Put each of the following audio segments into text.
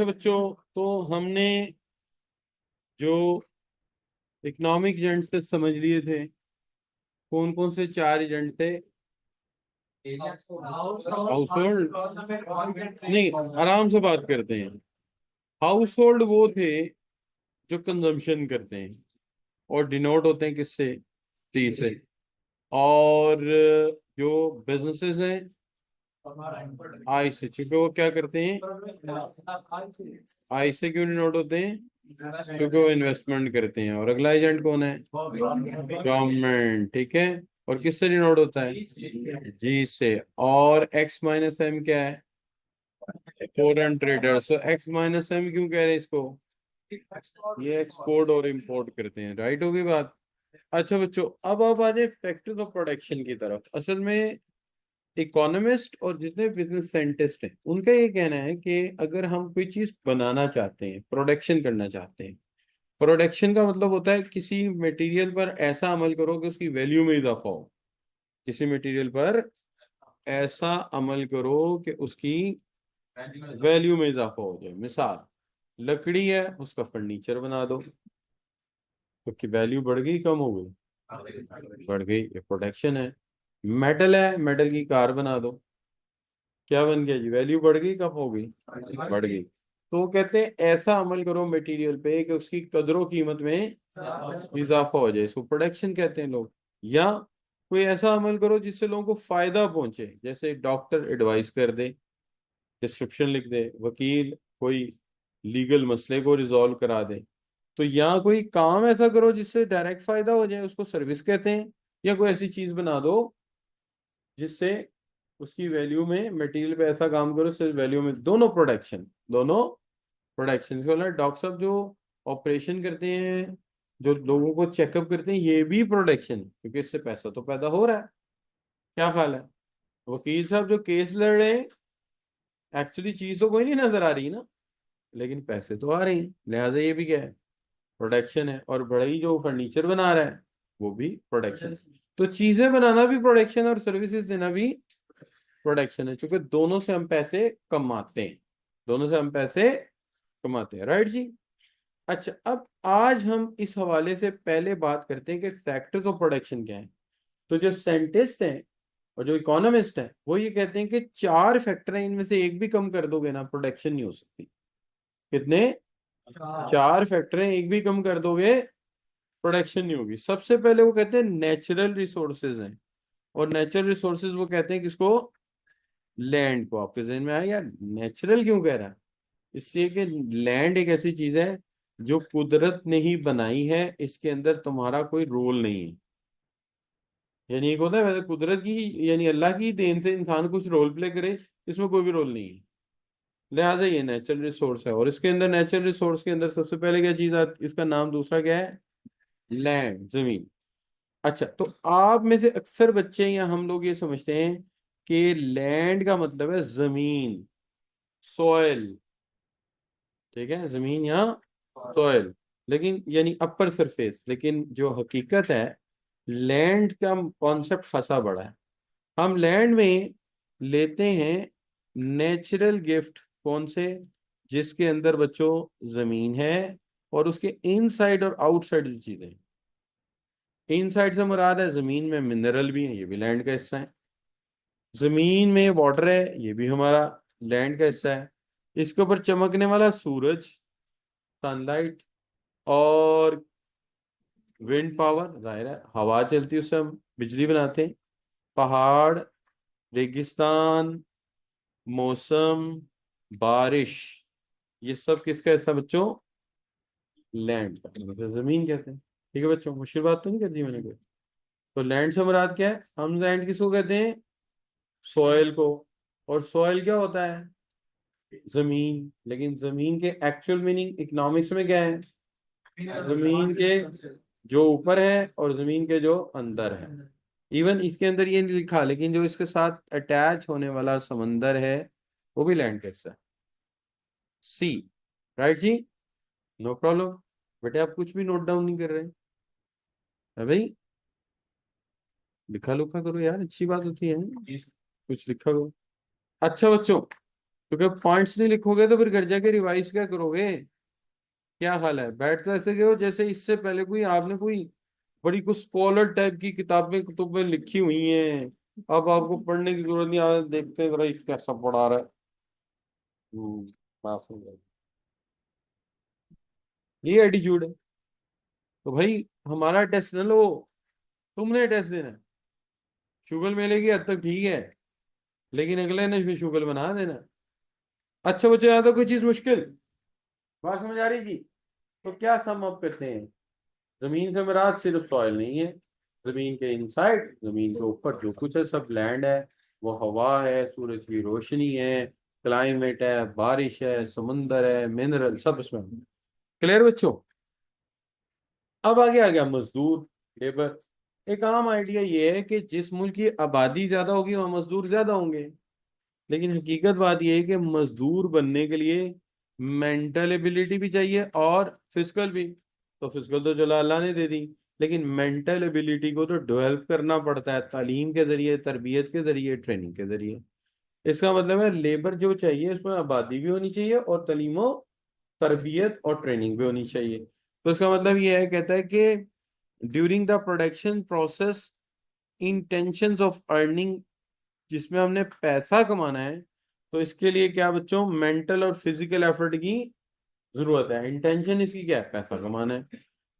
तो बच्चों, तो हमने जो इकोनॉमिक एजेंट से समझ लिए थे, कौन कौन से चार एजेंट थे? हाउस होल्ड नहीं, आराम से बात करते हैं। हाउस होल्ड वो थे जो कंजम्पशन करते हैं और डिनोट होते हैं किससे? टी से। और जो बिजनेसेस हैं आई से, क्योंकि वो क्या करते हैं? आई से क्यों डिनोट होते हैं? क्योंकि वो इन्वेस्टमेंट करते हैं। और अगला एजेंट कौन है? गवर्नमेंट। ठीक है। और किससे डिनोट होता है? जी से। और एक्स माइनस एम क्या है? Foreign trader. So X minus M क्यों कह रहे हैं इसको? ये एक्सपोर्ट और इंपोर्ट करते हैं। राइट होगी बात। अच्छा बच्चों, अब आप आ जाए फैक्टर्स ऑफ प्रोडक्शन की तरफ। असल में इकोनॉमिस्ट और जितने बिजनेस साइंटिस्ट हैं उनका ये कहना है कि अगर हम कोई चीज बनाना चाहते हैं, प्रोडक्शन करना चाहते हैं, प्रोडक्शन का मतलब होता है किसी मटेरियल पर ऐसा अमल करो कि उसकी वैल्यू में इजाफा हो। किसी मटेरियल पर ऐसा अमल करो कि उसकी वैल्यू में इजाफा हो जाए। मिसाल, लकड़ी है, उसका फर्नीचर बना दो, तो उसकी वैल्यू बढ़ गई कम हो गई? बढ़ गई। ये प्रोडक्शन है। मेटल है, मेटल की कार बना दो, क्या बन गया जी? वैल्यू बढ़ गई कम हो गई? बढ़ गई। तो वो कहते हैं ऐसा अमल करो मटेरियल पे कि उसकी कदरों कीमत में इजाफा हो जाए, इसको प्रोडक्शन कहते हैं लोग। या कोई ऐसा अमल करो जिससे लोगों को फायदा पहुंचे, जैसे डॉक्टर एडवाइस कर दे, डिस्क्रिप्शन लिख दे, वकील कोई लीगल मसले को रिजॉल्व करा दे। तो या कोई काम ऐसा करो जिससे डायरेक्ट फायदा हो जाए, उसको सर्विस कहते हैं। या कोई ऐसी चीज बना दो जिससे उसकी वैल्यू में, मटेरियल पे ऐसा काम करो सिर्फ वैल्यू में, दोनों प्रोडक्शन। दोनों प्रोडक्शन। इसको डॉक्टर साहब जो ऑपरेशन करते हैं, जो लोगों को चेकअप करते हैं, ये भी प्रोडक्शन है, क्योंकि इससे पैसा तो पैदा हो रहा है। क्या ख्याल है? वकील साहब जो केस लड़ रहे हैं, एक्चुअली चीज तो कोई नहीं नजर आ रही ना, लेकिन पैसे तो आ रहे हैं, लिहाजा ये भी क्या है? प्रोडक्शन है। और बड़ई जो फर्नीचर बना रहा है वो भी प्रोडक्शन। तो चीजें बनाना भी प्रोडक्शन और सर्विसेज देना भी प्रोडक्शन है, क्योंकि दोनों से हम पैसे कमाते हैं। दोनों से हम पैसे कमाते हैं। राइट जी। अच्छा, अब आज हम इस हवाले से पहले बात करते हैं कि फैक्टर्स ऑफ प्रोडक्शन क्या है। तो जो साइंटिस्ट हैं और जो इकोनॉमिस्ट हैं वो ये कहते हैं कि चार फैक्टर हैं, इनमें से एक भी कम कर दोगे ना, प्रोडक्शन नहीं हो सकती। कितने? चार फैक्टर हैं, एक भी कम कर दोगे प्रोडक्शन नहीं होगी। सबसे पहले वो कहते हैं नेचुरल रिसोर्सेज हैं। और नेचुरल रिसोर्सेज वो कहते हैं किसको? लैंड को। आपके जहन में आया यार नेचुरल क्यों कह रहा है? इसलिए कि लैंड एक ऐसी चीज है जो कुदरत ने ही बनाई है, इसके अंदर तुम्हारा कोई रोल नहीं है। यानी एक होता है वैसे कुदरत की, यानी अल्लाह की देन से इंसान कुछ रोल प्ले करे, इसमें कोई भी रोल नहीं है। लिहाजा ये नेचुरल रिसोर्स है। और इसके अंदर नेचुरल रिसोर्स के अंदर सबसे पहले क्या चीज आती, इसका नाम दूसरा क्या है? लैंड, जमीन। अच्छा, तो आप में से अक्सर बच्चे या हम लोग ये समझते हैं कि लैंड का मतलब है जमीन, सॉइल। ठीक है, जमीन या सॉइल, लेकिन यानी अपर सरफेस। लेकिन जो हकीकत है, लैंड का कॉन्सेप्ट खासा बड़ा है। हम लैंड में लेते हैं नेचुरल गिफ्ट। कौन से? जिसके अंदर बच्चों जमीन है और उसके इनसाइड और आउटसाइड जो चीजें। इनसाइड से मुराद है जमीन में मिनरल भी है, ये भी लैंड का हिस्सा है। जमीन में वाटर है, ये भी हमारा लैंड का हिस्सा है। इसके ऊपर चमकने वाला सूरज, सनलाइट, और विंड पावर, जाहिर है हवा चलती है उससे हम बिजली बनाते हैं। पहाड़, रेगिस्तान, मौसम, बारिश, ये सब किसका हिस्सा बच्चों? लैंड का। मतलब जमीन कहते हैं। ठीक है बच्चों, मुश्किल बात तो नहीं कर दी मैंने कोई? तो लैंड से मुराद क्या है? हम लैंड किसको कहते हैं? सॉइल को। और सॉइल क्या होता है? जमीन। लेकिन जमीन के एक्चुअल मीनिंग इकोनॉमिक्स में क्या है? जमीन के जो ऊपर है और जमीन के जो अंदर है। इवन इसके अंदर ये नहीं लिखा, लेकिन जो इसके साथ अटैच होने वाला समंदर है वो भी लैंड का हिस्सा है। सी। राइट जी। No problem. बेटे आप कुछ भी नोट डाउन नहीं कर रहे है भाई? लिखा लुखा करो यार, अच्छी बात होती है। कुछ लिखा करो। अच्छा बच्चों, क्योंकि पॉइंट्स नहीं लिखोगे तो फिर घर जाके रिवाइज क्या करोगे? क्या हाल है? बैठ तो ऐसे गए हो जैसे इससे पहले कोई आपने कोई बड़ी कुछ स्कॉलर टाइप की किताबें कुतुबें लिखी हुई हैं, अब आपको पढ़ने की जरूरत नहीं, आज देखते हैं भाई कैसा पढ़ा रहा है। माफ करो। ये एटीट्यूड है। तो भाई हमारा टेस्ट न लो, तुमने टेस्ट देना है। शुगल मेले की हद तक ठीक है, लेकिन अगले ने भी शुगल बना देना। अच्छा बच्चे, यहाँ तो कोई चीज मुश्किल बात समझ आ रही थी? तो क्या सम अप करते हैं? जमीन से मुराद सिर्फ सॉइल नहीं है, जमीन के इनसाइड, जमीन के ऊपर जो कुछ है सब लैंड है। वो हवा है, सूरज की रोशनी है, क्लाइमेट है, बारिश है, समुंदर है, मिनरल सब इसमें। क्लियर बच्चों? अब आगे आ गया मजदूर, लेबर। एक आम आइडिया ये है कि जिस मुल्क की आबादी ज्यादा होगी वहां मजदूर ज्यादा होंगे, लेकिन हकीकत बात यह है कि मजदूर बनने के लिए मेंटल एबिलिटी भी चाहिए और फिजिकल भी। तो फिजिकल तो चलो अल्लाह ने दे दी, लेकिन मेंटल एबिलिटी को तो डेवलप करना पड़ता है तालीम के जरिए, तरबियत के जरिए, ट्रेनिंग के जरिए। इसका मतलब है लेबर जो चाहिए उसमें आबादी भी होनी चाहिए और तालीमो तरबियत और ट्रेनिंग भी होनी चाहिए। तो इसका मतलब ये है, कहता है कि during the production process intentions of earning, जिसमें हमने पैसा कमाना है, तो इसके लिए क्या बच्चों, मेंटल और फिजिकल एफर्ट की जरूरत है। इंटेंशन इसकी क्या है? पैसा कमाना है।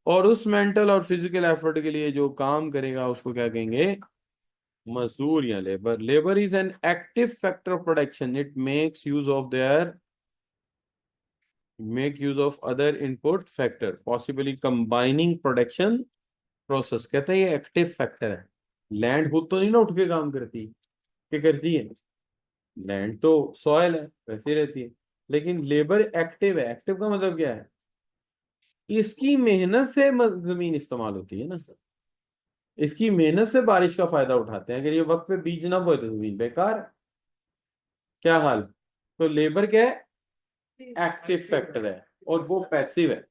और उस मेंटल और फिजिकल एफर्ट के लिए जो काम करेगा उसको क्या कहेंगे? मजदूर या labour. Labour is an active factor of production, it make use of other input factor possibly combining production process. कहते हैं ये एक्टिव फैक्टर है। लैंड खुद तो नहीं ना उठ के काम करती, क्या करती है? लैंड तो सॉइल है, वैसे ही रहती है। लेकिन लेबर एक्टिव है। एक्टिव का मतलब क्या है? इसकी मेहनत से जमीन इस्तेमाल होती है ना, इसकी मेहनत से बारिश का फायदा उठाते हैं। अगर ये वक्त पे बीज ना बोए तो जमीन बेकार है। क्या हाल? तो लेबर क्या है? एक्टिव फैक्टर है। और वो पैसिव है।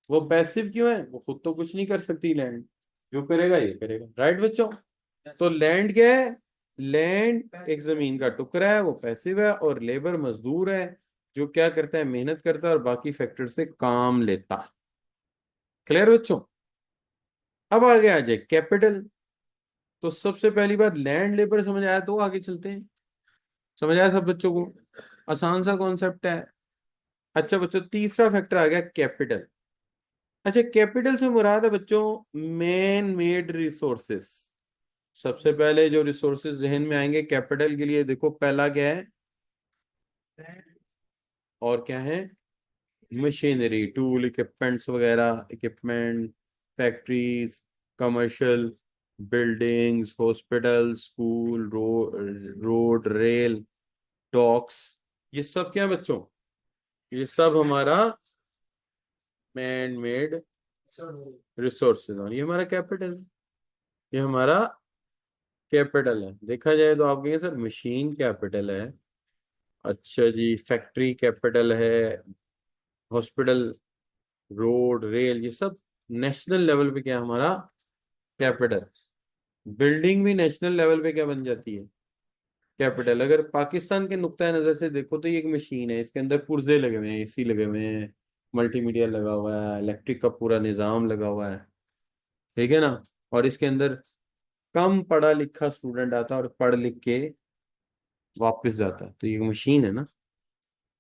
वो पैसिव क्यों है? वो खुद तो कुछ नहीं कर सकती लैंड, जो करेगा ये करेगा। राइट बच्चों? तो लैंड क्या है? लैंड एक जमीन का टुकड़ा है, वो पैसिव है। और लेबर मजदूर है, जो क्या करता है? मेहनत करता है और बाकी फैक्टर से काम लेता है। क्लियर बच्चों? अब आगे आ जाए कैपिटल। तो सबसे पहली बात, लैंड लेबर समझ आया, तो आगे चलते हैं। समझ आया सब बच्चों को? आसान सा कॉन्सेप्ट है। अच्छा बच्चों, तीसरा फैक्टर आ गया कैपिटल। अच्छा, कैपिटल से मुराद है बच्चों मैन मेड रिसोर्सेस। सबसे पहले जो रिसोर्सेज जहन में आएंगे कैपिटल के लिए, देखो पहला क्या है? और क्या है? मशीनरी, टूल, इक्विपमेंट्स वगैरह, equipment, factories, commercial buildings, hospital, school, road, rail, docks. ये सब क्या है बच्चों? ये सब हमारा मैन मेड रिसोर्सेज और ये हमारा कैपिटल, ये हमारा कैपिटल है। देखा जाए तो आप कहेंगे सर मशीन कैपिटल है, अच्छा जी फैक्ट्री कैपिटल है, हॉस्पिटल, रोड, रेल, ये सब नेशनल लेवल पे क्या है हमारा? कैपिटल। बिल्डिंग भी नेशनल लेवल पे क्या बन जाती है? कैपिटल। अगर पाकिस्तान के नुक्ता नजर से देखो तो ये एक मशीन है, इसके अंदर पुर्जे लगे हुए हैं, एसी लगे हुए हैं, मल्टीमीडिया लगा हुआ है, इलेक्ट्रिक का पूरा निजाम लगा हुआ है। ठीक है ना? और इसके अंदर कम पढ़ा लिखा स्टूडेंट आता है और पढ़ लिख के वापस जाता है। तो ये मशीन है ना,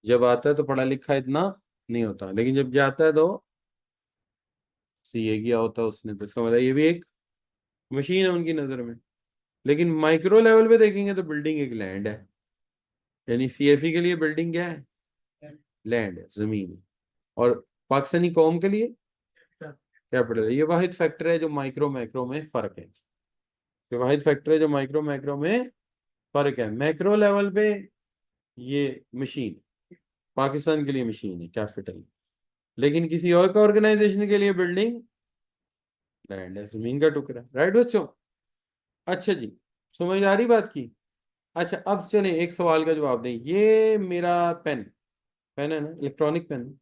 जब आता है तो पढ़ा लिखा इतना नहीं होता, लेकिन जब जाता है तो सीए किया होता है उसने। तो इसका मतलब ये भी एक मशीन है उनकी नजर में। लेकिन माइक्रो लेवल पे देखेंगे तो बिल्डिंग एक लैंड है। यानी सीएफई के लिए बिल्डिंग क्या है? लैंड है, जमीन है। और पाकिस्तानी कौम के लिए कैपिटल है। ये वाहिद फैक्टर है जो माइक्रो मैक्रो में फर्क है। ये वाहिद फैक्टर है जो माइक्रो मैक्रो में फर्क है। मैक्रो लेवल पे ये मशीन, पाकिस्तान के लिए मशीन है, कैपिटल। लेकिन किसी और का ऑर्गेनाइजेशन के लिए बिल्डिंग लैंड है, जमीन का टुकड़ा। राइट बच्चों? अच्छा जी, समझ आ रही बात की? अच्छा अब चले एक सवाल का जवाब दें। ये मेरा पेन, पेन है ना, इलेक्ट्रॉनिक पेन।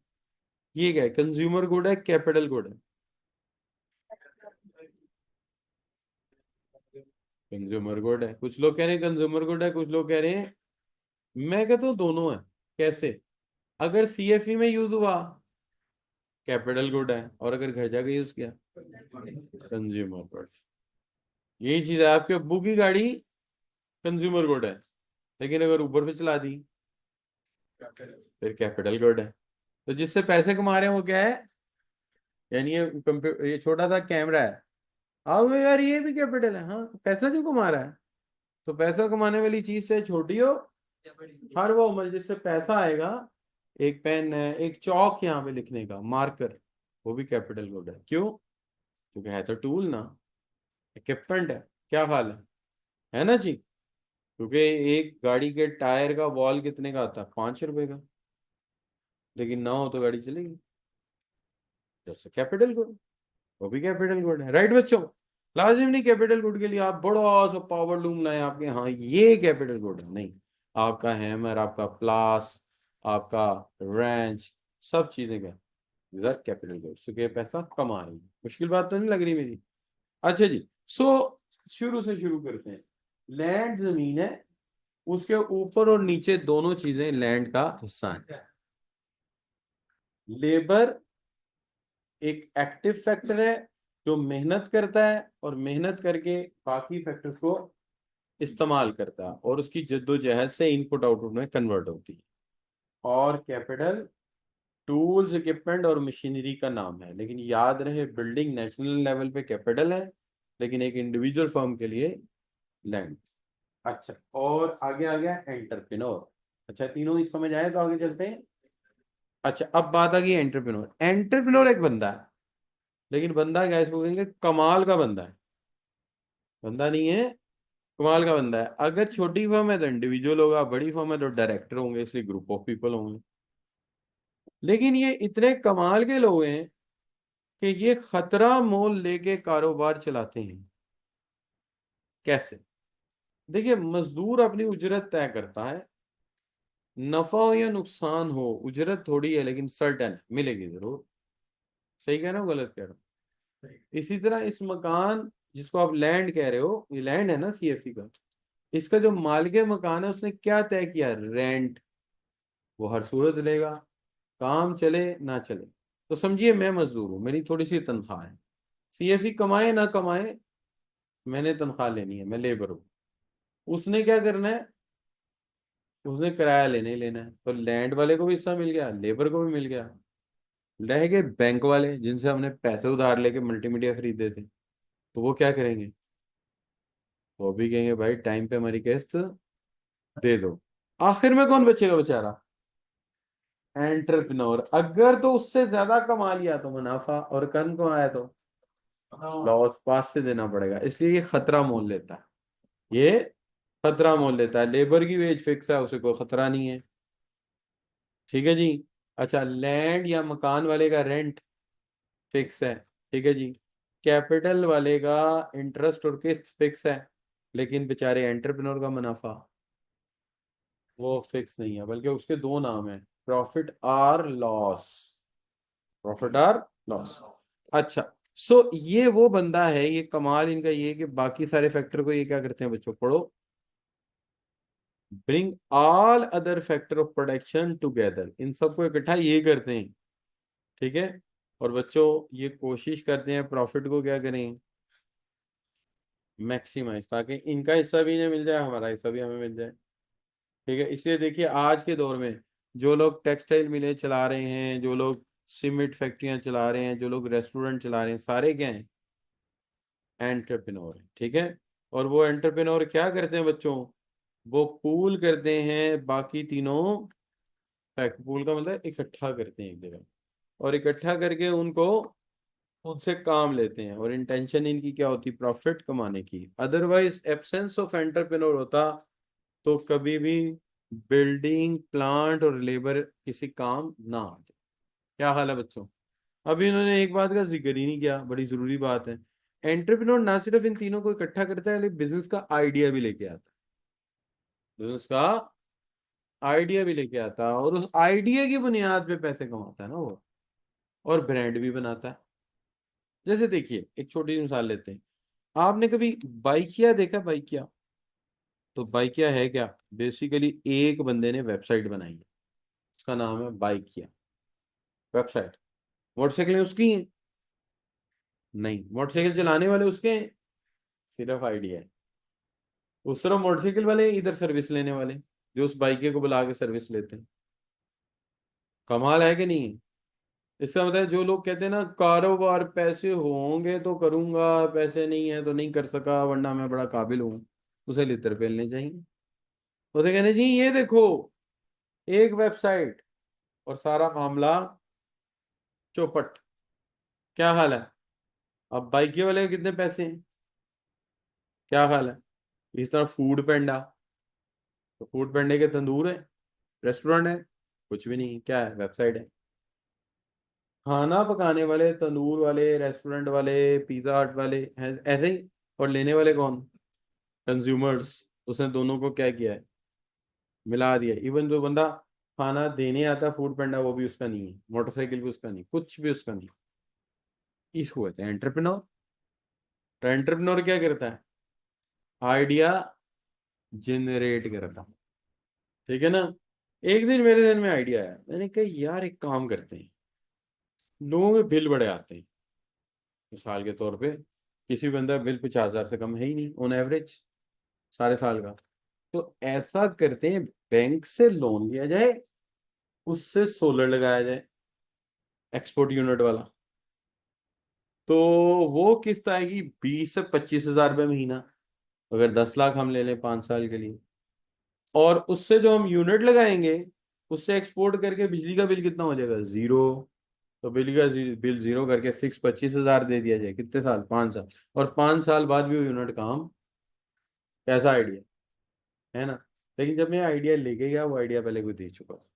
ये क्या है? कंज्यूमर गुड है, कैपिटल गुड है? कंज्यूमर गुड है। कुछ लोग कह रहे हैं कंज्यूमर गुड है, कुछ लोग कह रहे हैं मैं कहता हूँ दोनों है। कैसे? अगर सीएफई में यूज हुआ कैपिटल गुड है, और अगर घर जाके यूज किया कंज्यूमर गुड। यही चीज है, आपके अब्बू की गाड़ी कंज्यूमर गुड है, लेकिन अगर ऊबर पे चला दी फिर कैपिटल गुड है। तो जिससे पैसे कमा रहे हैं वो क्या है? यानी ये कंप्यूटर, ये छोटा सा कैमरा है, अब यार ये भी कैपिटल है। हाँ, पैसा जो कमा रहा है। तो पैसा कमाने वाली चीज से छोटी हो, हर वो अमल जिससे पैसा आएगा, एक पेन है, एक चौक यहाँ पे लिखने का मार्कर, वो भी कैपिटल गुड है। क्यों? क्योंकि है तो टूल ना, इक्विपमेंट है। क्या हाल है ना जी? क्योंकि एक गाड़ी के टायर का वॉल कितने का आता है? 5 रुपए का। लेकिन ना हो तो गाड़ी चलेगी। जैसे कैपिटल गुड, वो भी कैपिटल गुड है। राइट बच्चों? लाजिम नहीं कैपिटल गुड के लिए आप बड़ा सा पावर लूम लाए आपके, हाँ ये कैपिटल गुड है, नहीं। आपका हैमर, आपका प्लास, आपका रेंच, सब चीजें क्या कैपिटल गुड, क्योंकि पैसा कमा रही है। मुश्किल बात तो नहीं लग रही मेरी? अच्छा जी। सो शुरू से शुरू करते हैं। लैंड जमीन है, उसके ऊपर और नीचे दोनों चीजें लैंड का हिस्सा है। लेबर एक एक्टिव फैक्टर है जो मेहनत करता है, और मेहनत करके बाकी फैक्टर्स को इस्तेमाल करता है, और उसकी जद्दोजहद से इनपुट आउटपुट में कन्वर्ट होती है। और कैपिटल टूल्स, इक्विपमेंट और मशीनरी का नाम है। लेकिन याद रहे, बिल्डिंग नेशनल लेवल पे कैपिटल है, लेकिन एक इंडिविजुअल फर्म के लिए लैंड। अच्छा, और आगे आ गया एंटरप्रेन्योर। अच्छा, तीनों ही समझ आए तो आगे चलते हैं। अच्छा, अब बात आ गई एंटरप्रेन्योर। एंटरप्रेन्योर एक बंदा है, लेकिन बंदा क्या है, इसको कहेंगे कमाल का बंदा है। बंदा नहीं है, कमाल का बंदा है। अगर छोटी फर्म है तो इंडिविजुअल होगा, बड़ी फर्म है तो डायरेक्टर होंगे, इसलिए ग्रुप ऑफ पीपल होंगे। लेकिन ये इतने कमाल के लोग हैं कि ये खतरा मोल लेके कारोबार चलाते हैं। कैसे? देखिए, मजदूर अपनी उजरत तय करता है। नफा हो या नुकसान हो, उजरत थोड़ी है लेकिन सर्टेन है, मिलेगी जरूर। सही कह रहा हूँ गलत कह रहा हूँ? इसी तरह इस मकान जिसको आप लैंड कह रहे हो, ये लैंड है ना सीएफई का, इसका जो मालिक मकान है उसने क्या तय किया? रेंट। वो हर सूरत लेगा, काम चले ना चले। तो समझिए मैं मजदूर हूँ, मेरी थोड़ी सी तनख्वाह है। सीएफई कमाए ना कमाए, मैंने तनख्वाह लेनी है, मैं लेबर हूँ। उसने क्या करना है? उसने किराया लेने ही लेना है। तो लैंड वाले को भी हिस्सा मिल गया, लेबर को भी मिल गया। रह गए बैंक वाले, जिनसे हमने पैसे उधार लेके मल्टीमीडिया खरीदे थे। तो वो क्या करेंगे? वो भी कहेंगे भाई टाइम पे हमारी किस्त दे दो। आखिर में कौन बचेगा बेचारा? एंटरप्रेन्योर। अगर तो उससे ज्यादा कमा लिया तो मुनाफा, और कम कमाया तो लॉस, पास से देना पड़ेगा। इसलिए ये खतरा मोल लेता है। ये खतरा मोल लेता है। लेबर की वेज फिक्स है, उसे कोई खतरा नहीं है। ठीक है जी। अच्छा, लैंड या मकान वाले का रेंट फिक्स है। ठीक है जी। कैपिटल वाले का इंटरेस्ट और किस्त फिक्स है, लेकिन बेचारे एंटरप्रेन्योर का मुनाफा वो फिक्स नहीं है, बल्कि उसके दो नाम है, प्रॉफिट और लॉस। प्रॉफिट और लॉस। अच्छा, सो ये वो बंदा है, ये कमाल इनका ये है कि बाकी सारे फैक्टर को ये क्या करते हैं बच्चों, पढ़ो, bring all other factor of production together, इन सबको इकट्ठा ये करते हैं। ठीक है। और बच्चों ये कोशिश करते हैं प्रॉफिट को क्या करें, मैक्सिमाइज, ताकि इनका हिस्सा भी इन्हें मिल जाए, हमारा हिस्सा भी हमें मिल जाए। ठीक है। इसलिए देखिए आज के दौर में जो लोग टेक्सटाइल मिलें चला रहे हैं, जो लोग सीमेंट फैक्ट्रियां चला रहे हैं, जो लोग रेस्टोरेंट चला रहे हैं, सारे क्या हैं? एंटरप्रेन्योर है। ठीक है। और वो एंटरप्रेन्योर क्या करते हैं बच्चों? वो पूल करते हैं बाकी तीनों फैक्ट, पूल का मतलब इकट्ठा करते हैं एक जगह, और इकट्ठा करके उनको उनसे काम लेते हैं, और इंटेंशन इनकी क्या होती? प्रॉफिट कमाने की। अदरवाइज एब्सेंस ऑफ एंटरप्रेन्योर होता तो कभी भी बिल्डिंग, प्लांट और लेबर किसी काम ना आते। क्या हाल है बच्चों? अभी इन्होंने एक बात का जिक्र ही नहीं किया, बड़ी जरूरी बात है। एंटरप्रेन्योर ना सिर्फ इन तीनों को इकट्ठा करता है, लेकिन बिजनेस का आइडिया भी लेके आता है। बिजनेस का आइडिया भी लेके आता है, और उस आइडिया की बुनियाद पे पैसे कमाता है ना वो, और ब्रांड भी बनाता है। जैसे देखिए, एक छोटी सी मिसाल लेते हैं। आपने कभी बाइकिया देखा? बाइकिया, तो बाइकिया है क्या? बेसिकली एक बंदे ने वेबसाइट बनाई है, उसका नाम है बाइकिया वेबसाइट। मोटरसाइकिलें उसकी हैं? नहीं, मोटरसाइकिल चलाने वाले उसके हैं, सिर्फ आइडिया है। उस तरफ मोटरसाइकिल वाले, इधर सर्विस लेने वाले, जो उस बाइकिया को बुला के सर्विस लेते हैं। कमाल है कि नहीं है? इसका मतलब जो लोग कहते हैं ना कारोबार पैसे होंगे तो करूंगा, पैसे नहीं है तो नहीं कर सका, वरना मैं बड़ा काबिल हूँ, उसे लितर पेलने चाहिए। उसे कहने जी ये देखो, एक वेबसाइट और सारा मामला चौपट। क्या हाल है? अब बाइक वाले के कितने पैसे हैं? क्या हाल है? इस तरह फूड पेंडा, तो फूड पेंडे के तंदूर है, रेस्टोरेंट है? कुछ भी नहीं, क्या है? वेबसाइट है। खाना पकाने वाले, तंदूर वाले, रेस्टोरेंट वाले, पिज्जा हट वाले हैं ऐसे ही। और लेने वाले कौन? कंज्यूमर्स। उसने दोनों को क्या किया है? मिला दिया। इवन जो बंदा खाना देने आता है फूड पेंडा, वो भी उसका नहीं है, मोटरसाइकिल भी उसका नहीं, कुछ भी उसका नहीं। इसको कहते हैं एंटरप्रेन्योर। तो एंटरप्रेन्योर क्या करता है? आइडिया जनरेट करता है। ठीक है ना? एक दिन मेरे दिन में आइडिया आया, मैंने कहा यार एक काम करते हैं, लोगों के बिल बड़े आते हैं। मिसाल के तौर पे किसी भी बंदा बिल 50,000 से कम है ही नहीं ऑन एवरेज सारे साल का। तो ऐसा करते हैं, बैंक से लोन लिया जाए, उससे सोलर लगाया जाए, एक्सपोर्ट यूनिट वाला। तो वो किस्त आएगी 20 से 25 हजार रुपये महीना, अगर 10 लाख हम ले लें 5 साल के लिए। और उससे जो हम यूनिट लगाएंगे, उससे एक्सपोर्ट करके बिजली का बिल कितना हो जाएगा? जीरो। तो बिल जीरो करके फिक्स 25 हजार दे दिया जाए, कितने साल? 5 साल। और 5 साल बाद भी वो यूनिट काम। कैसा आइडिया है ना? लेकिन जब मैं आइडिया लेके गया, वो आइडिया पहले कोई दे चुका था।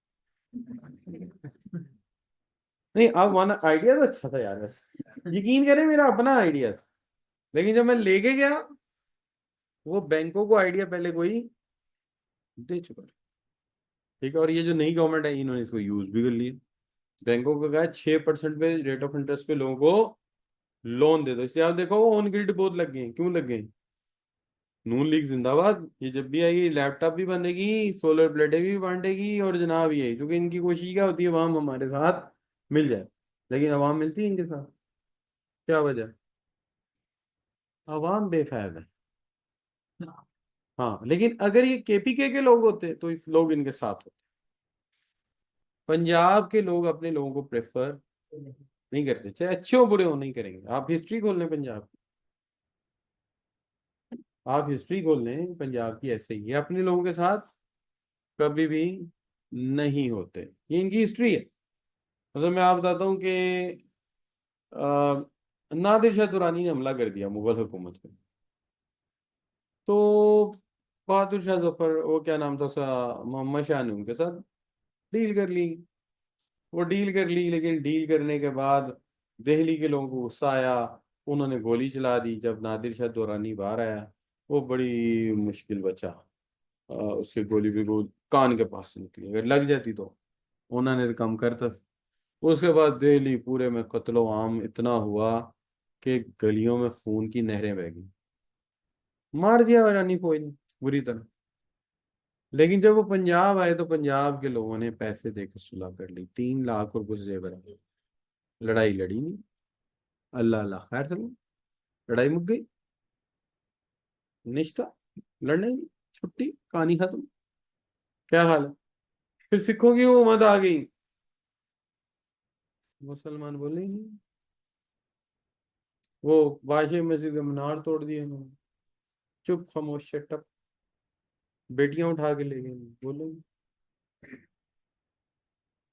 नहीं, अब वन आइडिया तो अच्छा था यार, वैसे यकीन करें मेरा अपना आइडिया था, लेकिन जब मैं लेके गया, वो बैंकों को आइडिया पहले कोई दे चुका था। ठीक है, और ये जो नई गवर्नमेंट है, इन्होंने इसको यूज भी कर लिया। बैंकों को कहा 6% पे रेट ऑफ इंटरेस्ट पे लोगों को लोन दे दो। इसलिए आप देखो वो ऑन ग्रिड बहुत लग गए हैं। क्यों लग गए हैं? नून लीग जिंदाबाद। ये जब भी आएगी लैपटॉप भी बंदेगी, सोलर प्लेटें भी बांटेगी, और जनाब ये, क्योंकि इनकी कोशिश क्या होती है, अवाम हमारे साथ मिल जाए। लेकिन अवाम मिलती है इनके साथ? क्या वजह? अवाम बेफायद है। हाँ, लेकिन अगर ये केपीके के लोग होते तो इस लोग इनके साथ होते। पंजाब के लोग अपने लोगों को प्रेफर नहीं करते, चाहे अच्छे हो बुरे हो, नहीं करेंगे। आप हिस्ट्री खोल लें पंजाब की, आप हिस्ट्री खोल लें पंजाब की, ऐसे ही ये अपने लोगों के साथ कभी भी नहीं होते। ये इनकी हिस्ट्री है। मतलब मैं आप बताता हूँ कि नादिर शाह दुरानी ने हमला कर दिया मुगल हुकूमत पे। तो बहादुर शाह जफर, वो क्या नाम था उसका, मोहम्मद शाह ने उनके साथ डील कर ली। वो डील कर ली, लेकिन डील करने के बाद दिल्ली के लोगों को गुस्सा आया, उन्होंने गोली चला दी। जब नादिर शाह दुरानी बाहर आया, वो बड़ी मुश्किल बचा। उसके गोली बिल्कुल कान के पास से निकली, अगर लग जाती तो उन्होंने तो कम करता। उसके बाद दिल्ली पूरे में कत्लो आम इतना हुआ कि गलियों में खून की नहरें बह गई। मार दिया ईरानी फौज ने बुरी तरह। लेकिन जब वो पंजाब आए, तो पंजाब के लोगों ने पैसे देकर सुलह कर ली, 3 लाख रुपए जेवर। लड़ाई लड़ी नहीं। अल्लाह अल्लाह खैर चलो, लड़ाई मुक गई, निश्ता, लड़ने की छुट्टी, कहानी खत्म। क्या हाल है? फिर सिखों की वो मत आ गई, मुसलमान बोले ही नहीं। वो वाशे मस्जिद का मीनार तोड़ दिए उन्होंने, चुप खामोश शटअप। बेटियां उठा के ले गए, बोले।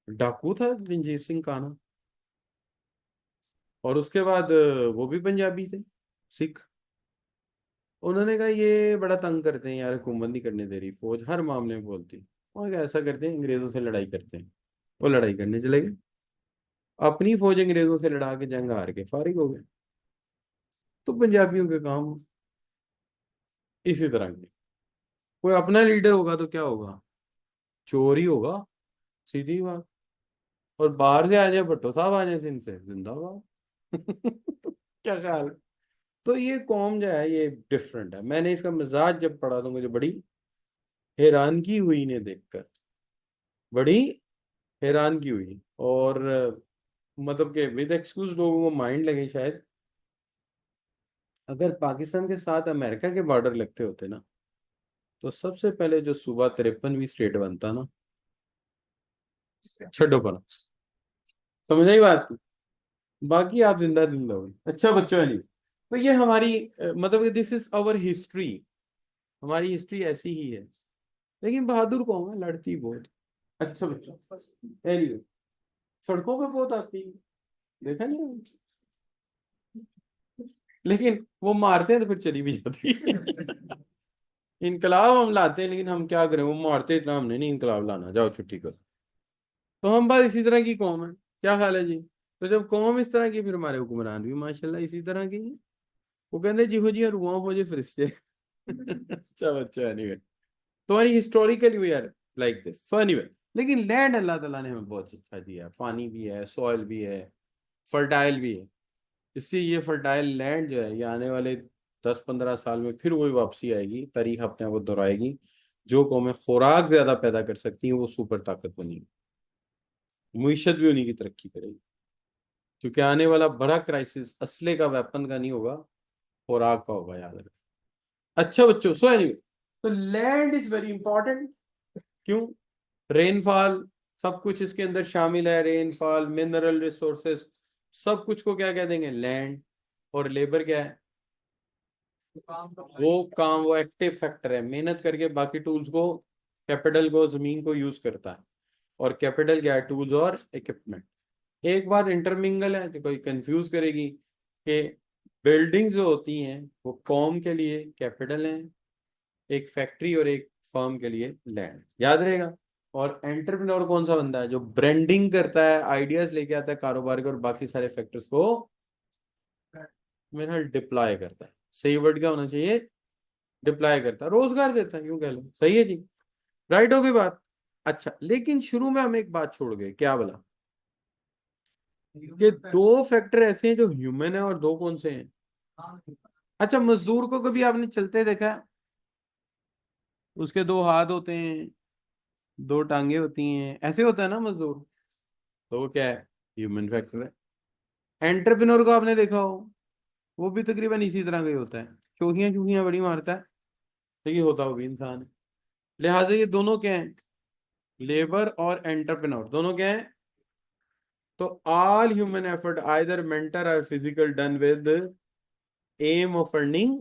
डाकू था रंजीत सिंह काना। और उसके बाद वो भी पंजाबी थे, सिख। उन्होंने कहा ये बड़ा तंग करते हैं यार, हुकूमत नहीं करने दे रही, फौज हर मामले में बोलती है। और ऐसा करते हैं, अंग्रेजों से लड़ाई करते हैं। वो लड़ाई करने चले गए, अपनी फौज अंग्रेजों से लड़ा के जंग हार के फारिग हो गए। तो पंजाबियों के काम इसी तरह के। कोई अपना लीडर होगा तो क्या होगा? चोर ही होगा, सीधी बात। और बाहर से आ जाए, भट्टो साहब आ जाए सिंध से, जिंदाबाद। क्या ख्याल है? तो ये कौम जो है, ये डिफरेंट है। मैंने इसका मिजाज जब पढ़ा तो मुझे बड़ी हैरानगी हुई इन्हें देखकर, बड़ी हैरानगी हुई। और मतलब कि विद एक्सक्यूज लोगों को माइंड लगे शायद अगर पाकिस्तान के साथ अमेरिका के बॉर्डर लगते होते ना, तो सबसे पहले जो सूबा 53वीं स्टेट बनता ना, छड्डो पर। समझ आई बात? बाकी आप जिंदा जिंदा हो। अच्छा बच्चों है नहीं, तो ये हमारी मतलब दिस इज आवर हिस्ट्री। हमारी हिस्ट्री ऐसी ही है, लेकिन बहादुर कौन है, लड़ती बहुत। अच्छा बच्चों, anyway, सड़कों पे बहुत आती है, देखा नहीं? लेकिन वो मारते हैं तो फिर चली भी जाती है। इनकलाब हम लाते हैं, लेकिन हम क्या करें, वो मारते इतना, हमने नहीं इनकलाब लाना, जाओ छुट्टी करो। तो हम बस इसी तरह की कौम है। क्या हाल है जी? तो जब कौम इस तरह की, फिर हमारे हुक्मरान भी माशाल्लाह इसी तरह की हैं। वो कहते जिहो जी रुआ हो जे फरिश्ते। अच्छा बच्चा, एनीवे तुम्हारी historically we are like this, so anyway. लेकिन लैंड अल्लाह ताला ने हमें बहुत अच्छा दिया है, पानी भी है, सॉइल भी है, फर्टाइल भी है। इससे ये फर्टाइल लैंड जो है, ये आने वाले 10-15 साल में फिर वही वापसी आएगी, तारीख अपने आप को दोहराएगी। जो कौमें खुराक ज्यादा पैदा कर सकती हैं वो सुपर ताकत बनेगी, मुईशत भी उन्हीं की तरक्की करेगी। क्योंकि आने वाला बड़ा क्राइसिस असले का, वेपन का नहीं होगा, खुराक का होगा, याद रखना। अच्छा बच्चों, सो एनीवे, तो लैंड इज वेरी इंपॉर्टेंट। क्यों? रेनफॉल, सब कुछ इसके अंदर शामिल है। रेनफॉल, मिनरल रिसोर्सेस, सब कुछ को क्या कह देंगे, लैंड। और लेबर क्या है, वो काम, वो एक्टिव फैक्टर है, मेहनत करके बाकी टूल्स को, कैपिटल को, जमीन को यूज करता है। और कैपिटल क्या है, टूल्स और इक्विपमेंट। एक बात इंटरमिंगल है जो कोई कंफ्यूज करेगी, कि बिल्डिंग्स जो होती हैं वो कॉम के लिए कैपिटल है, एक फैक्ट्री और एक फर्म के लिए लैंड, याद रहेगा। और एंटरप्रेन्योर कौन सा बंदा है, जो ब्रांडिंग करता है, आइडियाज लेके आता है कारोबार के, और बाकी सारे फैक्टर्स को मेरा डिप्लॉय करता है। सही वर्ड क्या होना चाहिए, डिप्लॉय करता है, रोजगार देता है, यूं कह लो। सही है जी, राइट हो गई बात। अच्छा, लेकिन शुरू में हम एक बात छोड़ गए, क्या बोला, कि दो फैक्टर ऐसे हैं जो ह्यूमन है, और दो कौन से हैं। अच्छा, मजदूर को कभी आपने चलते देखा है? उसके दो हाथ होते हैं, दो टांगे होती हैं, ऐसे होता है ना मजदूर। तो वो क्या है, ह्यूमन फैक्टर है। एंटरप्रेन्योर को आपने देखा हो, वो भी तकरीबन इसी तरह का ही होता है, चोहियां चूहियां बड़ी मारता है, लेकिन होता वो भी इंसान है। लिहाजा ये दोनों क्या है, लेबर और एंटरप्रेन्योर दोनों क्या है। तो all human effort either mental और physical done with aim of earning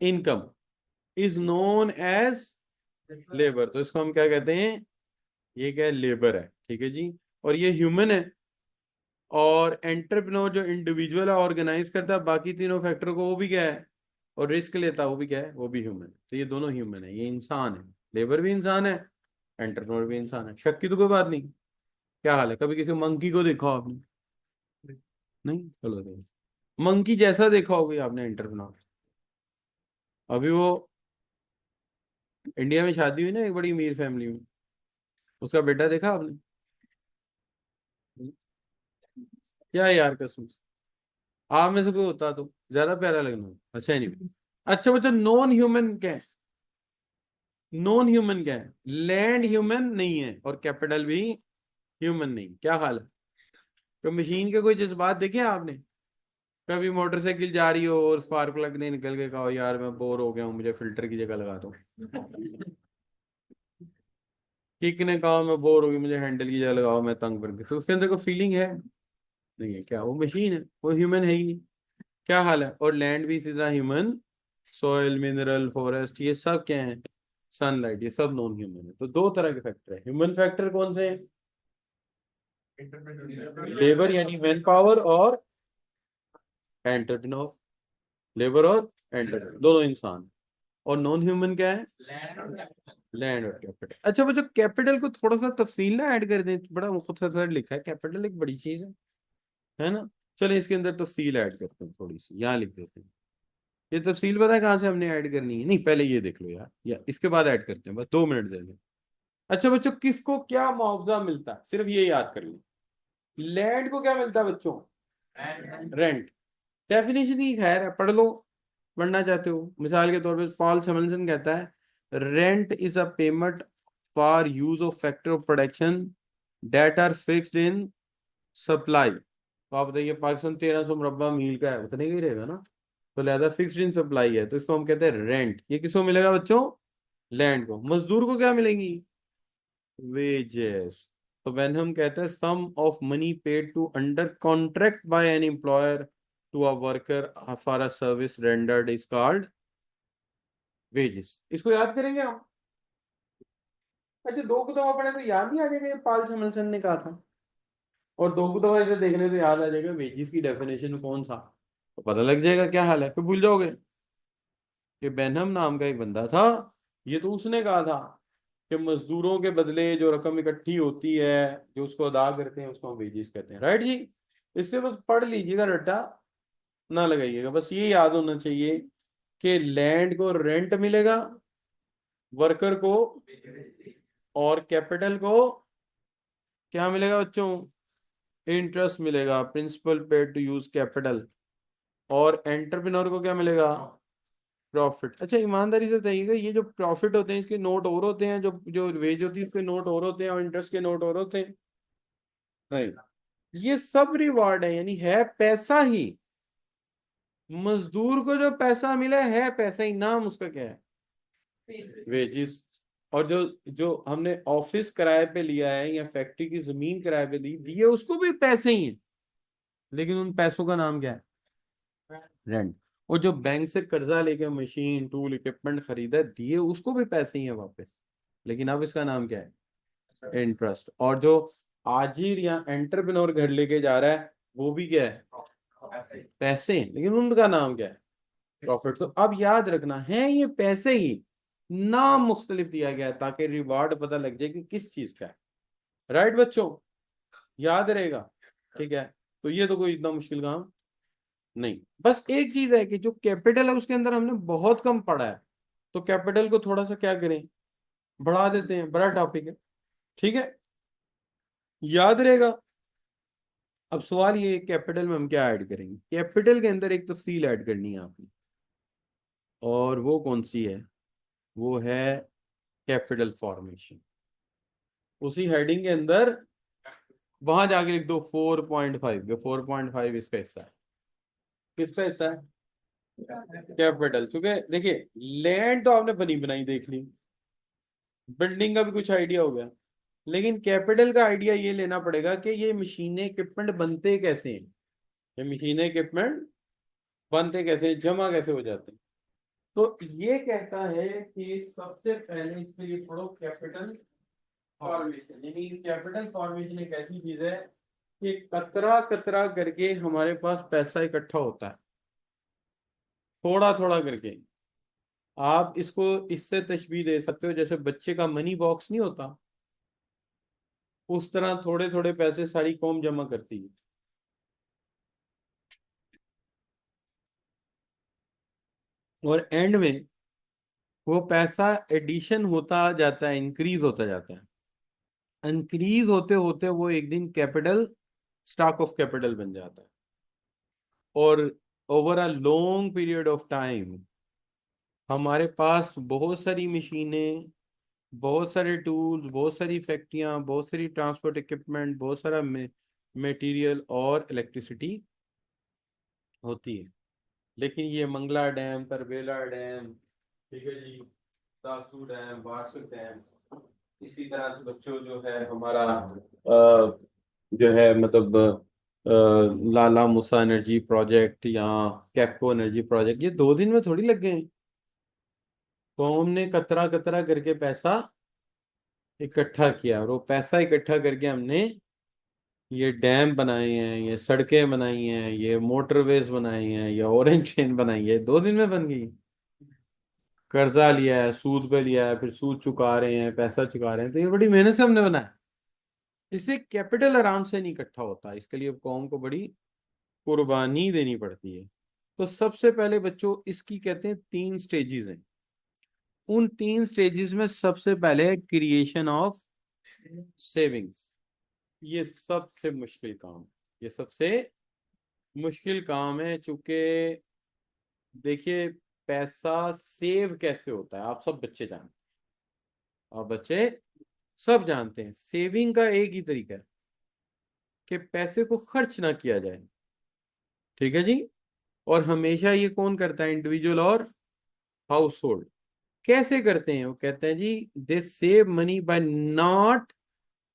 income is known as labour. तो इसको हम क्या कहते हैं, ये क्या है, लेबर है, ठीक है जी। और ये ह्यूमन है। और एंटरप्रेन्योर जो इंडिविजुअल है, ऑर्गेनाइज करता है बाकी तीनों फैक्टरों को, वो भी क्या है, और रिस्क लेता है, वो भी क्या है, वो भी ह्यूमन है। तो ये दोनों ह्यूमन है, ये इंसान है। लेबर भी इंसान है, एंटरप्रेन्योर भी इंसान है, शक की तो कोई बात नहीं। क्या हाल है, कभी किसी मंकी को देखा हो आपने? नहीं, चलो देखो, मंकी जैसा देखा होगा आपने एंटरप्रेन्योर। अभी वो इंडिया में शादी हुई ना एक बड़ी अमीर फैमिली में, उसका बेटा देखा आपने? क्या यार कसम, आप में से कोई होता तो ज्यादा प्यारा लगना। अच्छा नहीं। अच्छा बच्चा, नॉन ह्यूमन क्या है, नॉन ह्यूमन क्या है, लैंड ह्यूमन नहीं है, और कैपिटल भी ह्यूमन नहीं। क्या हाल है? तो मशीन के कोई जज्बात देखे आपने? कभी मोटरसाइकिल जा रही हो और स्पार्क प्लग नहीं निकल के, कहो यार मैं बोर हो गया हूँ, मुझे फिल्टर की जगह लगा दो। किक ने कहा मैं बोर हो गई, मुझे हैंडल की जगह लगाओ, मैं तंग पड़ गया। तो उसके अंदर कोई फीलिंग है? नहीं है। क्या वो मशीन है, वो ह्यूमन है ही नहीं। क्या हाल है? और लैंड भी इसी तरह ह्यूमन, सॉइल, मिनरल, फॉरेस्ट, ये सब क्या है, सनलाइट, ये सब नॉन ह्यूमन है। तो दो तरह के फैक्टर है। ह्यूमन फैक्टर कौन से हैं, लेबर यानी मैन पावर, और एंटरप्रेन्योर, लेबर और एंटरप्रेन्योर दोनों इंसान। और नॉन ह्यूमन क्या है, लैंड और कैपिटल। अच्छा बच्चों, कैपिटल को थोड़ा सा तफसील ना ऐड कर दें, बड़ा मुख्तसर लिखा है, कैपिटल एक बड़ी चीज है ना। चलिए इसके अंदर तफसील ऐड करते हैं, थोड़ी सी यहाँ लिख देते हैं। ये तफसील पता है कहाँ से हमने ऐड करनी है? नहीं, पहले ये देख लो यार, या इसके बाद ऐड करते हैं, बस 2 मिनट दे दें। अच्छा बच्चों, किसको क्या मुआवजा मिलता है, सिर्फ ये याद कर लो। लैंड को क्या मिलता है बच्चों, रेंट। डेफिनेशन ही खैर है, पढ़ लो, पढ़ना चाहते हो। मिसाल के तौर पे पॉल समनसन कहता है, rent is a payment for use of factor of production that are fixed in supply. तो आप बताइए पाकिस्तान 1300 मुरब्बा मील का है, उतने का ही रहेगा ना, तो लिहाजा फिक्स्ड इन सप्लाई है, तो इसको हम कहते हैं रेंट। ये किसको मिलेगा बच्चों? लैंड को। मजदूर को क्या मिलेंगी? वेजेस। तो व्हेन हम कहते हैं sum of money paid to under contract by an employer to a worker for a service rendered is called wages. इसको याद करेंगे हम। अच्छा, दो को दफा पढ़े तो याद नहीं आ जाएगा ये पाल समलसन ने कहा था, और दो को दफा इसे देखने तो याद आ जाएगा वेजेस की डेफिनेशन कौन सा, तो पता लग जाएगा क्या हाल है, फिर भूल जाओगे। कि बेनहम नाम का एक बंदा था, ये तो उसने कहा था कि मजदूरों के बदले जो रकम इकट्ठी होती है, जो उसको अदा करते हैं, उसको हम वेजेस कहते हैं। राइट जी। इससे बस पढ़ लीजिएगा, रट्टा ना लगाइएगा, बस ये याद होना चाहिए कि लैंड को रेंट मिलेगा, वर्कर को और कैपिटल को क्या मिलेगा बच्चों? इंटरेस्ट मिलेगा, principal paid to use capital. और एंटरप्रेन्योर को क्या मिलेगा? प्रॉफिट। अच्छा, ईमानदारी से बताइएगा, ये जो प्रॉफिट होते हैं इसके नोट और होते हैं, जो जो वेज होती है उसके नोट और होते हैं, और इंटरेस्ट के नोट और होते हैं? नहीं, ये सब रिवॉर्ड है, यानी है पैसा ही। मजदूर को जो पैसा मिला है पैसा ही, नाम उसका क्या है? वेजिस। और जो जो हमने ऑफिस किराए पे लिया है या फैक्ट्री की जमीन किराए पे दी है, उसको भी पैसे ही है, लेकिन उन पैसों का नाम क्या है? रेंट। और जो बैंक से कर्जा लेके मशीन टूल इक्विपमेंट खरीदा दिए, उसको भी पैसे ही है वापस, लेकिन अब इसका नाम क्या है? इंटरेस्ट। और जो आजिर या एंटरप्रेन्योर घर लेके जा रहा है, वो भी क्या है? पैसे, लेकिन उनका नाम क्या है? प्रॉफिट। तो अब याद रखना है, ये पैसे ही, नाम मुख्तलिफ दिया गया है ताकि रिवार्ड पता लग जाए कि किस चीज का है। राइट बच्चों, याद रहेगा। ठीक है, तो ये तो कोई इतना मुश्किल काम नहीं। बस एक चीज है कि जो कैपिटल है उसके अंदर हमने बहुत कम पढ़ा है, तो कैपिटल को थोड़ा सा क्या करें, बढ़ा देते हैं, बड़ा टॉपिक है। ठीक है, याद रहेगा। अब सवाल ये, कैपिटल में हम क्या ऐड करेंगे? कैपिटल के अंदर एक तफसील ऐड करनी है आपने, और वो कौन सी है? वो है कैपिटल फॉर्मेशन। उसी हेडिंग के अंदर वहां जाके लिख दो 4.5, 4.5 इसका हिस्सा है। किसका हिस्सा है? कैपिटल। क्योंकि देखिए, लैंड तो आपने बनी बनाई देख ली, बिल्डिंग का भी कुछ आइडिया हो गया, लेकिन कैपिटल का आइडिया ये लेना पड़ेगा कि ये मशीनें इक्विपमेंट बनते कैसे हैं, ये मशीनें इक्विपमेंट बनते कैसे हैं, जमा कैसे हो जाते हैं। तो ये कहता है कि सबसे पहले इसके लिए पढ़ो कैपिटल फॉर्मेशन। यानी कैपिटल फॉर्मेशन एक ऐसी चीज है कि कतरा कतरा करके हमारे पास पैसा इकट्ठा होता है, थोड़ा थोड़ा करके। आप इसको इससे तशबीह दे सकते हो, जैसे बच्चे का मनी बॉक्स नहीं होता, उस तरह थोड़े थोड़े पैसे सारी कौम जमा करती है, और एंड में वो पैसा एडिशन होता जाता है, इंक्रीज होता जाता है। इंक्रीज होते होते वो एक दिन कैपिटल, स्टॉक ऑफ कैपिटल बन जाता है। और over a long period of time हमारे पास बहुत सारी मशीनें, बहुत सारे टूल्स, बहुत सारी फैक्ट्रियां, बहुत सारी ट्रांसपोर्ट इक्विपमेंट, बहुत सारा मटेरियल और इलेक्ट्रिसिटी होती है। लेकिन ये मंगला डैम, तरबेला डैम, ठीक है जी, सासू डैम, वासु डैम, इसी तरह से बच्चों जो है हमारा जो है मतलब लाला मूसा एनर्जी प्रोजेक्ट या कैपको एनर्जी प्रोजेक्ट, ये 2 दिन में थोड़ी लग गए हैं। तो हमने कतरा कतरा करके पैसा इकट्ठा किया, और वो पैसा इकट्ठा करके हमने ये डैम बनाए हैं, ये सड़कें बनाई हैं, ये मोटरवेज बनाई हैं, ये ऑरेंज ट्रेन बनाई है, 2 दिन में बन गई। कर्जा लिया है, सूद पे लिया है, फिर सूद चुका रहे हैं, पैसा चुका रहे हैं, तो ये बड़ी मेहनत से हमने बनाया। इसलिए कैपिटल आराम से नहीं इकट्ठा होता, इसके लिए कौम को बड़ी कुर्बानी देनी पड़ती है। तो सबसे पहले बच्चों इसकी कहते हैं 3 स्टेजेस हैं। उन 3 स्टेजेस में सबसे पहले क्रिएशन ऑफ सेविंग्स। ये सबसे मुश्किल काम, ये सबसे मुश्किल काम है, चूंकि देखिए पैसा सेव कैसे होता है आप सब बच्चे जानते हैं। और बच्चे सब जानते हैं सेविंग का एक ही तरीका है कि पैसे को खर्च ना किया जाए। ठीक है जी। और हमेशा ये कौन करता है, इंडिविजुअल और हाउस होल्ड। कैसे करते हैं, वो कहते हैं जी दे सेव मनी बाय नॉट,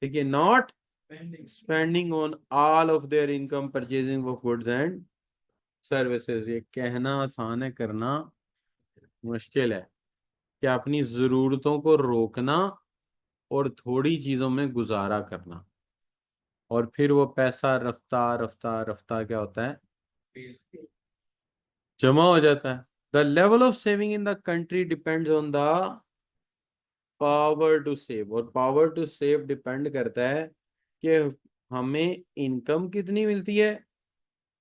देखिए not spending on all of their income purchasing of goods and services. ये कहना आसान है, करना मुश्किल है कि अपनी जरूरतों को रोकना और थोड़ी चीजों में गुजारा करना, और फिर वो पैसा रफ्ता रफ्ता रफ्ता क्या होता है, जमा हो जाता है। The level of saving in the country depends on the power to save, और पावर टू सेव डिपेंड करता है कि हमें इनकम कितनी मिलती है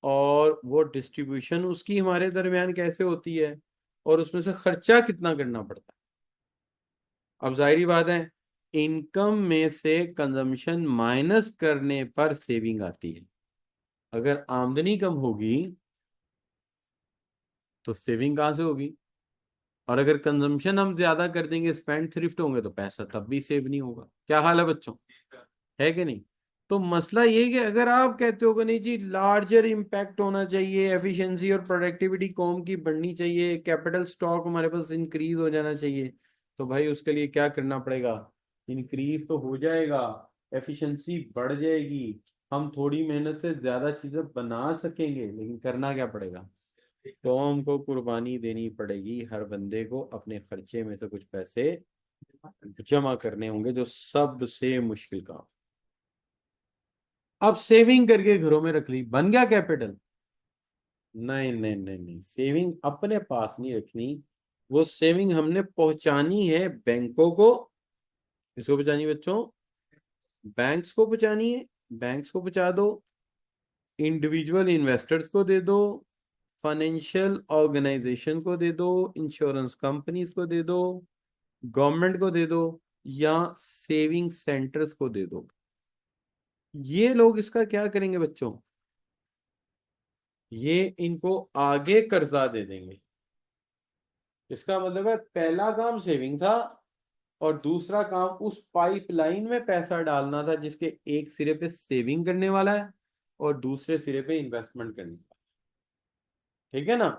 और वो डिस्ट्रीब्यूशन उसकी हमारे दरमियान कैसे होती है, और उसमें से खर्चा कितना करना पड़ता है। अब जाहिर बात है इनकम में से कंजम्पशन माइनस करने पर सेविंग आती है। अगर आमदनी कम होगी तो सेविंग कहाँ से होगी, और अगर कंजम्पशन हम ज्यादा कर देंगे, स्पेंड थ्रिफ्ट होंगे, तो पैसा तब भी सेव नहीं होगा। क्या हाल है बच्चों, है कि नहीं। तो मसला ये है कि अगर आप कहते हो कि नहीं जी लार्जर इम्पैक्ट होना चाहिए, एफिशिएंसी और प्रोडक्टिविटी कॉम की बढ़नी चाहिए, कैपिटल स्टॉक हमारे पास इंक्रीज हो जाना चाहिए, तो भाई उसके लिए क्या करना पड़ेगा, इंक्रीज तो हो जाएगा, एफिशिएंसी बढ़ जाएगी, हम थोड़ी मेहनत से ज्यादा चीजें बना सकेंगे, लेकिन करना क्या पड़ेगा, कौम को कुर्बानी देनी पड़ेगी, हर बंदे को अपने खर्चे में से कुछ पैसे जमा करने होंगे, जो सबसे मुश्किल काम। अब सेविंग करके घरों में रख ली, बन गया कैपिटल। नहीं नहीं नहीं नहीं, सेविंग अपने पास नहीं रखनी, वो सेविंग हमने पहुंचानी है बैंकों को। किसको पहुंचानी है बच्चों, बैंक्स को पहुंचानी है। बैंक्स को पहुंचा दो, इंडिविजुअल इन्वेस्टर्स को दे दो, फाइनेंशियल ऑर्गेनाइजेशन को दे दो, इंश्योरेंस कंपनीज को दे दो, गवर्नमेंट को दे दो, या सेविंग सेंटर्स को दे दो। ये लोग इसका क्या करेंगे बच्चों, ये इनको आगे कर्जा दे देंगे। इसका मतलब है पहला काम सेविंग था, और दूसरा काम उस पाइपलाइन में पैसा डालना था जिसके एक सिरे पे सेविंग करने वाला है और दूसरे सिरे पे इन्वेस्टमेंट करने वाला है। ठीक है ना।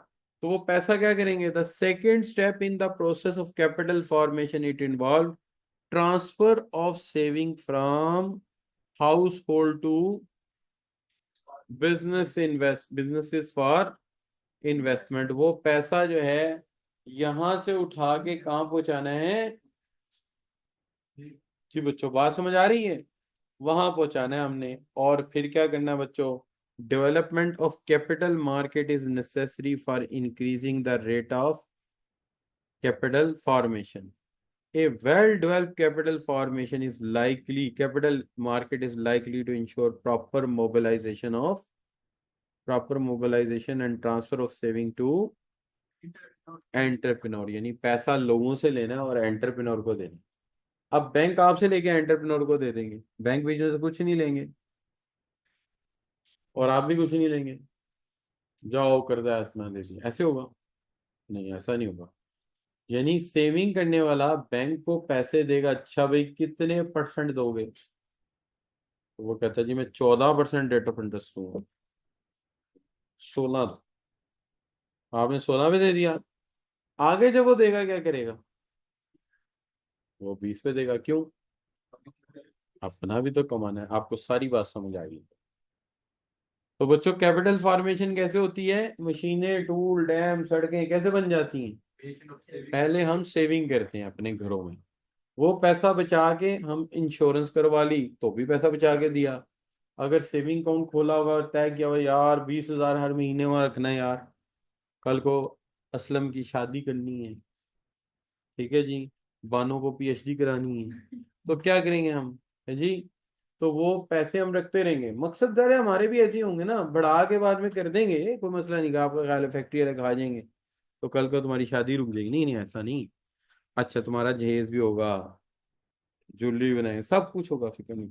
तो वो पैसा क्या करेंगे, the second step in the process of capital formation it involve transfer of saving from household to businesses for investment. वो पैसा जो है यहां से उठा के कहाँ पहुंचाना है, जी बच्चों बात समझ आ रही है, वहां पहुंचाना है हमने। और फिर क्या करना है बच्चों, development of capital market is necessary for increasing the rate of capital formation. A well-developed capital market is likely to ensure proper mobilization and transfer of saving to entrepreneur, यानी पैसा लोगों से लेना है और एंटरप्रेन्योर को देना। अब बैंक आपसे लेके एंटरप्रेन्योर को दे देंगे, बैंक बीच में से कुछ नहीं लेंगे और आप भी कुछ नहीं लेंगे, जाओ कर्जा इतना दे दिया, ऐसे होगा? नहीं, ऐसा नहीं होगा। यानी सेविंग करने वाला बैंक को पैसे देगा, अच्छा भाई कितने परसेंट दोगे, तो वो कहता है जी मैं 14% रेट ऑफ इंटरेस्ट दूंगा। 16, आपने 16 पे दे दिया, आगे जब वो देगा क्या करेगा, वो 20 पे देगा। क्यों, अपना भी तो कमाना है। आपको सारी बात समझ आ गई। तो बच्चों कैपिटल फॉर्मेशन कैसे होती है, मशीनें टूल डैम सड़कें कैसे बन जाती हैं, पहले हम सेविंग करते हैं अपने घरों में, वो पैसा बचा के हम इंश्योरेंस करवा ली तो भी पैसा बचा के दिया। अगर सेविंग अकाउंट खोला हुआ तय किया हुआ यार 20,000 हर महीने वहां रखना है यार, कल को असलम की शादी करनी है, ठीक है जी, बानो को पीएचडी करानी है, तो क्या करेंगे हम, है जी, तो वो पैसे हम रखते रहेंगे। मकसद दर है हमारे भी ऐसे ही होंगे ना, बढ़ा के बाद में कर देंगे, कोई मसला नहीं, आपका ख्याल है फैक्ट्री वाले खा जाएंगे तो कल को तुम्हारी शादी रुक जाएगी, नहीं नहीं ऐसा नहीं। अच्छा तुम्हारा जहेज भी होगा, ज्वेलरी बनाएंगे, सब कुछ होगा, फिक्र नहीं।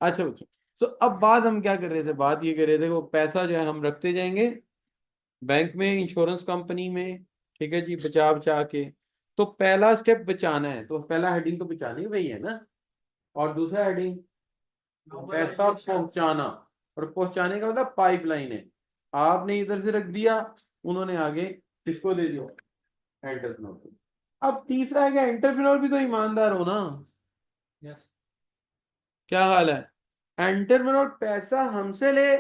अच्छा बच्चों, तो अब बात हम क्या कर रहे थे, बात ये कर रहे थे वो पैसा जो है हम रखते जाएंगे बैंक में, इंश्योरेंस कंपनी में, ठीक है जी, बचा बचा के। तो पहला स्टेप बचाना है, तो पहला हेडिंग तो बचानी वही है ना, और दूसरा हेडिंग पैसा पहुंचाना, और पहुंचाने का मतलब पाइपलाइन है। आपने इधर से रख दिया, उन्होंने आगे किसको दे दिया, एंटरप्रेन्योर को। अब तीसरा है कि एंटरप्रेन्योर भी तो ईमानदार हो ना। yes. क्या हाल है, एंटरप्रेन्योर पैसा हमसे ले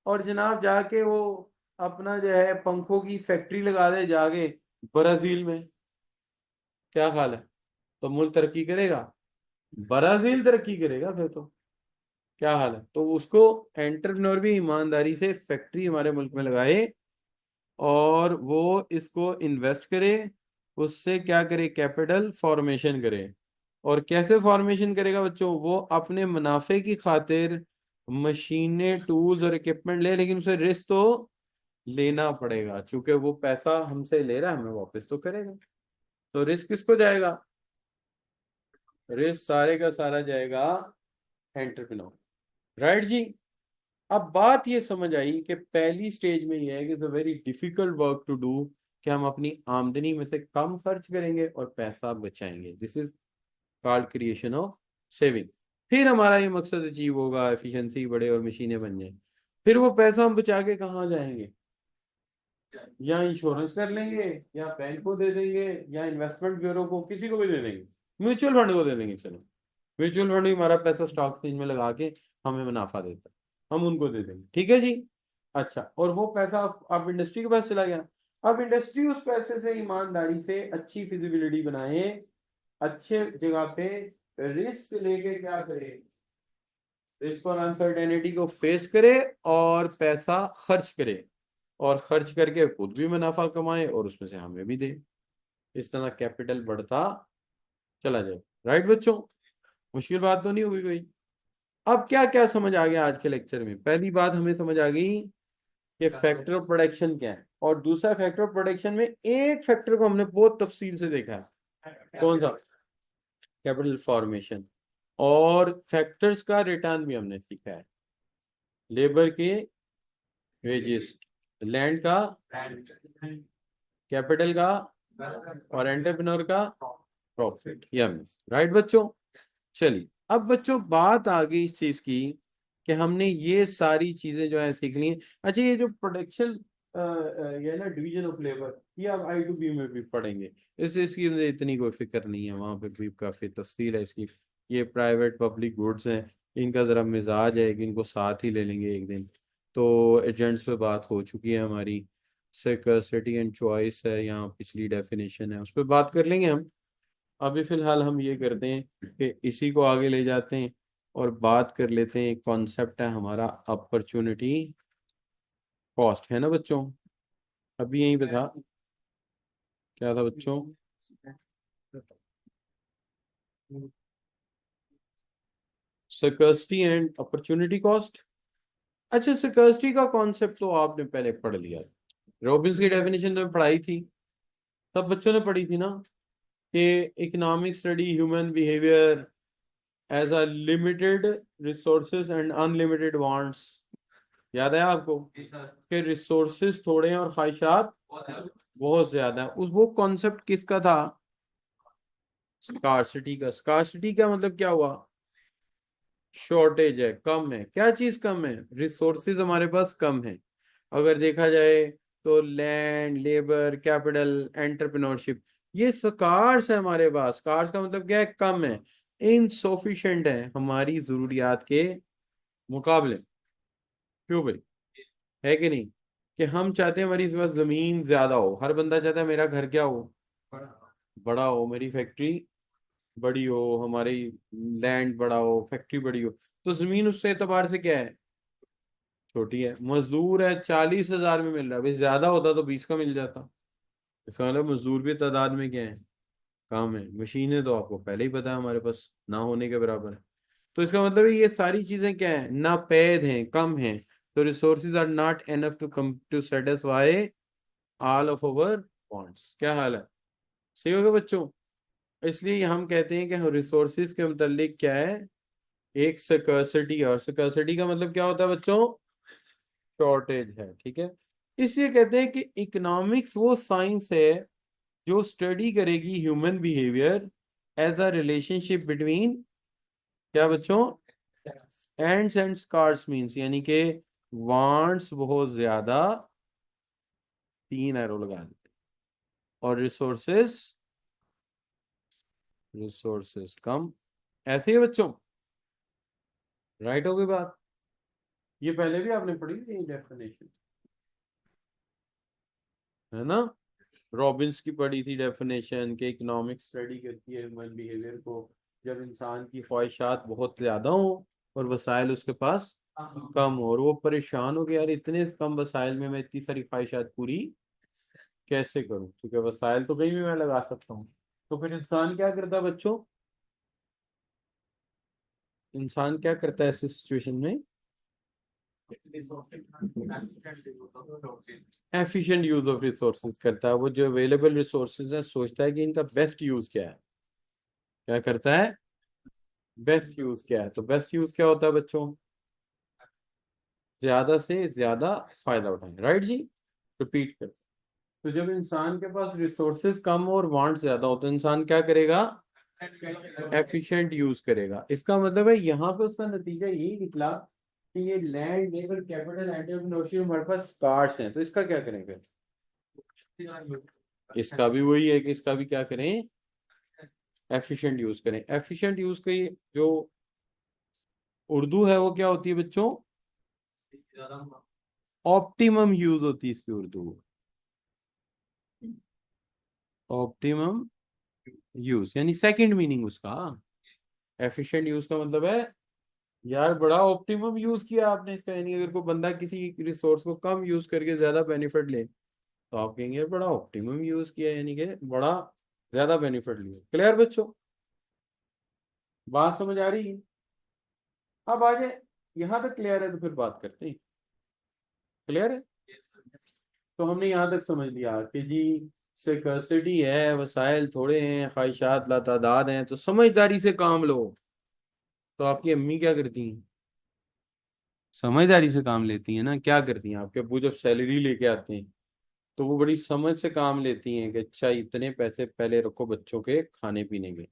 और जनाब जाके वो अपना जो है पंखों की फैक्ट्री लगा दे जाके ब्राजील में। क्या ख्याल है, तो मुल्क तरक्की करेगा, ब्राजील तरक्की करेगा फिर तो। क्या हाल है, तो उसको एंटरप्रेन्योर भी ईमानदारी से फैक्ट्री हमारे मुल्क में लगाए और वो इसको इन्वेस्ट करे, उससे क्या करे, कैपिटल फॉर्मेशन करे। और कैसे फॉर्मेशन करेगा बच्चों, वो अपने मुनाफे की खातिर मशीनें टूल्स और इक्विपमेंट ले, लेकिन उसे रिस्क तो लेना पड़ेगा, क्योंकि वो पैसा हमसे ले रहा है, हमें वापस तो करेगा। तो रिस्क किसको जाएगा, रिस्क सारे का सारा जाएगा एंटरप्रेन्योर। राइट जी। अब बात ये समझ आई कि पहली स्टेज में ये है कि it's a very difficult work to do, कि हम अपनी आमदनी में से कम खर्च करेंगे और पैसा बचाएंगे। This is called creation of saving. फिर हमारा ये मकसद अचीव होगा, एफिशिएंसी बढ़े और मशीनें बन जाएं। फिर वो पैसा हम बचा के कहाँ जाएंगे, या इंश्योरेंस कर लेंगे, या बैंक को दे देंगे, या इन्वेस्टमेंट ब्यूरो को, किसी को भी दे देंगे, म्यूचुअल फंड को दे देंगे। चलो, म्यूचुअल फंड भी हमारा पैसा स्टॉक एक्सचेंज में लगा के हमें मुनाफा देता है, हम उनको दे देंगे। ठीक है जी। अच्छा, और वो पैसा अब इंडस्ट्री के पास चला गया। अब इंडस्ट्री उस पैसे से ईमानदारी से अच्छी फिजिबिलिटी बनाए, अच्छे जगह पे रिस्क लेके क्या करे, रिस्क और अनसर्टेनिटी को फेस करे और पैसा खर्च करे, और खर्च करके खुद भी मुनाफा कमाए और उसमें से हमें भी दे। इस तरह कैपिटल बढ़ता चला जाए। राइट बच्चों, मुश्किल बात तो नहीं होगी कोई। अब क्या क्या समझ आ गया आज के लेक्चर में, पहली बात हमें समझ आ गई कि फैक्टर ऑफ प्रोडक्शन क्या है, और दूसरा फैक्टर ऑफ प्रोडक्शन में एक फैक्टर को हमने बहुत तफसील से देखा है, कौन सा, कैपिटल फॉर्मेशन। और फैक्टर्स का रिटर्न भी हमने सीखा है, लेबर के वेजेस, लैंड का, कैपिटल का, और एंटरप्रेन्योर का प्रॉफिट। यस राइट बच्चों। चलिए, अब बच्चों बात आ गई इस चीज की कि हमने ये सारी चीजें जो है सीख ली हैं। अच्छा, ये जो प्रोडक्शन ये ना डिवीजन ऑफ लेबर, ये आप I2B में भी पढ़ेंगे, इसकी मुझे इतनी कोई फिक्र नहीं है, वहां पे भी काफी तफसील है इसकी। ये प्राइवेट पब्लिक गुड्स हैं, इनका जरा मिजाज है कि इनको साथ ही ले लेंगे एक दिन। तो एजेंट्स पे बात हो चुकी है हमारी, सिटी एंड चॉइस है यहाँ, पिछली डेफिनेशन है, उस पर बात कर लेंगे हम। अभी फिलहाल हम ये करते हैं कि इसी को आगे ले जाते हैं और बात कर लेते हैं। कॉन्सेप्ट है हमारा अपॉर्चुनिटी कॉस्ट, है ना बच्चों। अभी यही बता, क्या था बच्चों, स्कर्सिटी एंड अपॉर्चुनिटी कॉस्ट। अच्छा, स्कर्सिटी का कॉन्सेप्ट तो आपने पहले पढ़ लिया, रॉबिन्स की डेफिनेशन तो पढ़ाई थी, सब बच्चों ने पढ़ी थी ना, कि economic study human behaviour as a limited resources and unlimited wants. याद है आपको कि रिसोर्सेज थोड़े हैं और ख्वाहिशात बहुत ज्यादा है। उस वो कॉन्सेप्ट किसका था, स्कार्सिटी का। स्कार्सिटी का मतलब क्या हुआ, शॉर्टेज है, कम है। क्या चीज कम है, रिसोर्सेज हमारे पास कम है। अगर देखा जाए तो लैंड, लेबर, कैपिटल, एंटरप्रेन्योरशिप, ये स्कार्स है हमारे पास। स्कार्स का मतलब क्या है, कम है, इनसफिशिएंट है हमारी जरूरियात के मुकाबले। क्यों भाई, है कि नहीं, कि हम चाहते हैं हमारी इस बार जमीन ज्यादा हो, हर बंदा चाहता है मेरा घर क्या हो, बड़ा हो, मेरी फैक्ट्री बड़ी हो, हमारी लैंड बड़ा हो, फैक्ट्री बड़ी हो। तो जमीन उस एतबार से क्या है, छोटी है। मजदूर है 40,000 में मिल रहा है, भाई ज्यादा होता तो 20 का मिल जाता। इसका मतलब मजदूर भी तादाद में क्या है, काम है। मशीनें तो आपको पहले ही पता है हमारे पास ना होने के बराबर है। तो इसका मतलब है ये सारी चीजें क्या है, नापैद हैं, कम हैं। तो resources are not enough to come to satisfy all of our wants. क्या हाल है, सही होगा बच्चों। इसलिए हम कहते हैं कि रिसोर्सेज के मुतालिक क्या है, एक स्कर्सिटी, और स्कर्सिटी का मतलब क्या होता है बच्चों, शॉर्टेज है। ठीक है, इसलिए कहते हैं कि इकोनॉमिक्स वो साइंस है जो स्टडी करेगी human behaviour as a relationship between, क्या बच्चों, एंड्स एंड स्कार्स मीन्स, यानी कि वांट्स बहुत ज्यादा, 3 एरो लगा देते, और रिसोर्सेस, रिसोर्सेस कम। ऐसे ही बच्चों, राइट हो गई बात। ये पहले भी आपने पढ़ी थी डेफिनेशन, है ना। रॉबिन्स की पढ़ी थी डेफिनेशन के इकोनॉमिक स्टडी करती है ह्यूमन बिहेवियर को, जब इंसान की ख्वाहिशात बहुत ज्यादा हो और वसाइल उसके पास कम हो, और वो परेशान हो गया, यार इतने कम वसाइल में मैं इतनी सारी ख्वाहिशात पूरी कैसे करूं, क्योंकि वसाइल तो कहीं भी मैं लगा सकता हूँ। तो फिर इंसान क्या करता है बच्चों, इंसान क्या करता है ऐसी सिचुएशन में, एफिशिएंट यूज ऑफ रिसोर्सेज करता है। वो जो अवेलेबल रिसोर्सेज है सोचता है कि इनका बेस्ट यूज क्या है, क्या करता है, बेस्ट यूज क्या है। तो बेस्ट यूज क्या होता है बच्चों, ज्यादा से ज्यादा फायदा उठाएं, राइट जी। रिपीट कर, तो जब इंसान के पास रिसोर्सेज कम हो और वांट ज्यादा हो तो इंसान क्या करेगा, एफिशिएंट यूज करेगा। इसका मतलब है यहाँ पे उसका नतीजा यही निकला कि ये लैंड, लेबर, कैपिटल, एंटरप्रेन्योरशिप हमारे पास कार्ड्स हैं, तो इसका क्या करेंगे, इसका भी वही है कि इसका भी क्या करें, एफिशिएंट यूज करें। एफिशिएंट यूज की जो उर्दू है वो क्या होती है बच्चों, ऑप्टिमम यूज होती है इसकी उर्दू, ऑप्टिमम यूज, यानी सेकंड मीनिंग उसका। एफिशिएंट यूज का मतलब है यार बड़ा ऑप्टिमम यूज किया आपने इसका, यानी अगर कोई बंदा किसी रिसोर्स को कम यूज करके ज्यादा बेनिफिट ले तो आप कहेंगे बड़ा ऑप्टिमम यूज किया, यानी कि बड़ा ज्यादा बेनिफिट लिया। क्लियर बच्चों, बात समझ आ रही है। अब आ जाए, यहां तक क्लियर है तो फिर बात करते हैं। क्लियर है, तो हमने यहां तक समझ लिया कि जी सिकर्सिटी है, वसाइल थोड़े हैं, ख्वाहिशात लातादाद हैं, तो समझदारी से काम लो। तो आपकी अम्मी क्या करती हैं, समझदारी से काम लेती हैं ना। क्या करती हैं, आपके अब्बू जब सैलरी लेके आते हैं तो वो बड़ी समझ से काम लेती हैं कि अच्छा इतने पैसे पहले रखो बच्चों के खाने पीने के,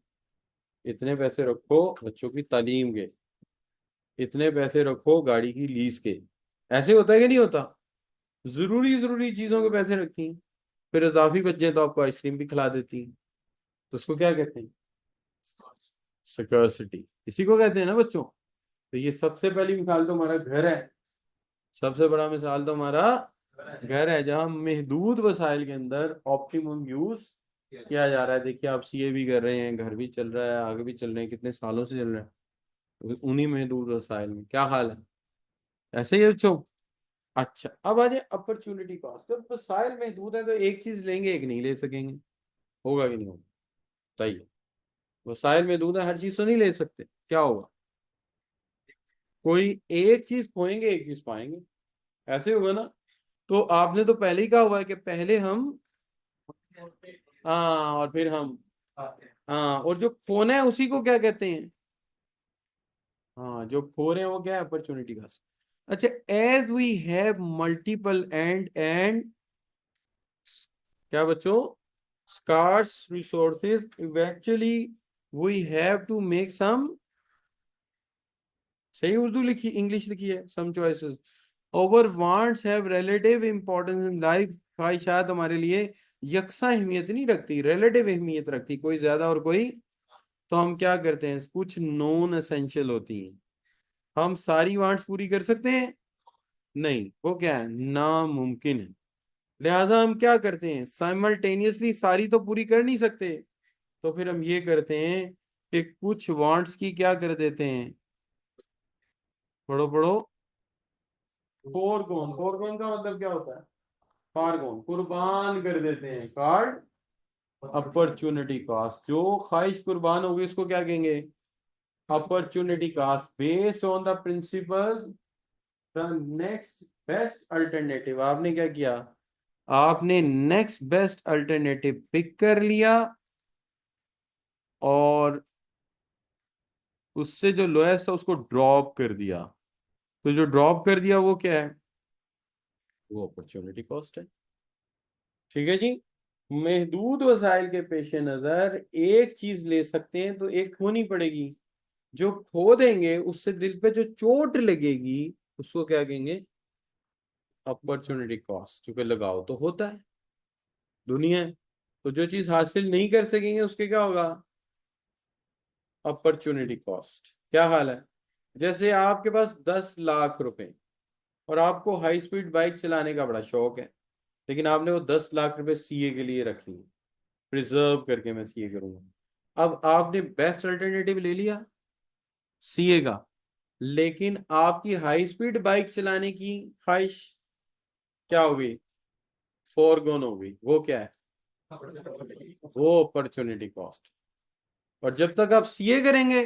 इतने पैसे रखो बच्चों की तालीम के, इतने पैसे रखो गाड़ी की लीज के। ऐसे होता है कि नहीं होता, जरूरी जरूरी चीजों के पैसे रखती हैं, फिर इजाफी बच जाए तो आपको आइसक्रीम भी खिला देती हैं। तो उसको क्या कहते हैं, सिक्योरिटी, इसी को कहते हैं ना बच्चों। तो ये सबसे पहली मिसाल तो हमारा घर है, सबसे बड़ा मिसाल तो हमारा घर है, जहां महदूद वसाइल के अंदर ऑप्टिमम यूज किया जा रहा है। देखिए आप सीए भी कर रहे हैं, घर भी चल रहा है, आगे भी चल रहे हैं, कितने सालों से चल रहा है, तो उन्हीं महदूद वसाइल में। क्या हाल है, ऐसे ही बच्चों। अच्छा अब आ जाए अपॉर्चुनिटी कॉस्ट। जब वसाइल महदूद है तो एक चीज लेंगे एक नहीं ले सकेंगे, होगा कि नहीं होगा, बताइए। वसाइल महदूद है, हर चीज तो नहीं ले सकते, क्या होगा, कोई एक चीज खोएंगे एक चीज पाएंगे, ऐसे होगा ना। तो आपने तो पहले ही कहा हुआ है कि पहले हम, हाँ और फिर हम, हाँ और जो खोना है उसी को क्या कहते हैं, हाँ जो खो रहे हैं वो क्या है, अपॉर्चुनिटी कॉस्ट। अच्छा, as we have multiple end क्या बच्चों, scarce resources, eventually we have to make some, सही उर्दू लिखी, इंग्लिश लिखी है, some choices। our wants have relative importance in life, ख्वाहिशात हमारे लिए यकसा अहमियत नहीं रखती, रिलेटिव अहमियत रखती, कोई ज्यादा और कोई। तो हम क्या करते हैं, कुछ नॉन एसेंशियल होती हैं, हम सारी वांट्स पूरी कर सकते हैं, नहीं, वो क्या है, नामुमकिन है। लिहाजा हम क्या करते हैं, साइमल्टेनियसली सारी तो पूरी कर नहीं सकते, तो फिर हम ये करते हैं कि कुछ वांट्स की क्या कर देते हैं, पढ़ो पढ़ो, फोरगोन, फोरगोन का मतलब क्या होता है, फारगोन, कुर्बान कर देते हैं, कार्ड अपॉर्चुनिटी कॉस्ट। जो ख्वाहिश कुर्बान होगी इसको क्या कहेंगे, opportunity cost, based on the principle the next best alternative. आपने क्या किया, आपने नेक्स्ट बेस्ट अल्टरनेटिव पिक कर लिया और उससे जो लोएस्ट था उसको ड्रॉप कर दिया। तो जो ड्रॉप कर दिया वो क्या है, वो अपॉर्चुनिटी कॉस्ट है। ठीक है जी। महदूद वसाइल के पेश नजर एक चीज ले सकते हैं तो एक खोनी पड़ेगी। जो खो देंगे उससे दिल पे जो चोट लगेगी उसको क्या कहेंगे? Opportunity cost. क्योंकि लगाओ तो होता है, दुनिया है। तो जो चीज हासिल नहीं कर सकेंगे उसके क्या होगा? Opportunity cost. क्या हाल है? जैसे आपके पास 10 लाख रुपए और आपको हाई स्पीड बाइक चलाने का बड़ा शौक है, लेकिन आपने वो 10 लाख रुपए सीए के लिए रख लिए, प्रिजर्व करके मैं सीए करूंगा। अब आपने बेस्ट अल्टरनेटिव ले लिया सीए का, लेकिन आपकी हाई स्पीड बाइक चलाने की ख्वाहिश क्या हो गई? फोरगोन हो गई। वो क्या है? वो अपॉर्चुनिटी कॉस्ट। और जब तक आप सीए करेंगे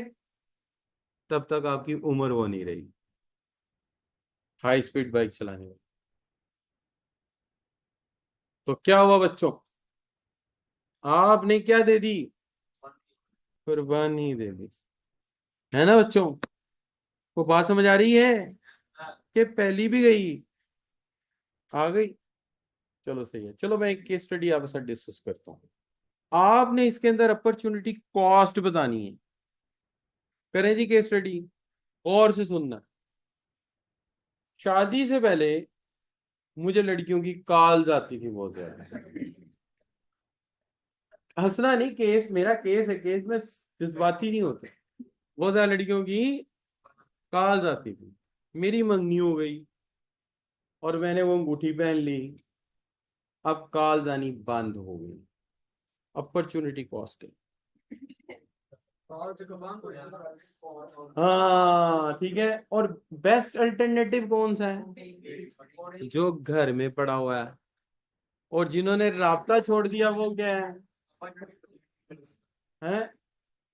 तब तक आपकी उम्र वो नहीं रही हाई स्पीड बाइक चलाने में। तो क्या हुआ बच्चों? आपने क्या दे दी? कुर्बानी दे दी, है ना बच्चों? को बात समझ आ रही है कि पहली भी गई? आ गई? चलो सही है। चलो मैं एक केस स्टडी आपके साथ डिस्कस करता हूँ। आपने इसके अंदर अपॉर्चुनिटी कॉस्ट बतानी है। करें जी केस स्टडी? और से सुनना। शादी से पहले मुझे लड़कियों की कॉल्स आती थी बहुत ज्यादा। हंसना नहीं, केस मेरा केस है, केस में जज्बाती नहीं होते। बहुत ज्यादा लड़कियों की कॉल्स आती थी। मेरी मंगनी हो गई और मैंने वो अंगूठी पहन ली। अब कॉल्स आनी बंद हो गई। अपॉर्चुनिटी कॉस्ट है। हाँ ठीक है। और बेस्ट अल्टरनेटिव कौन सा है? जो घर में पड़ा हुआ है। और जिन्होंने रास्ता छोड़ दिया वो क्या है? हैं?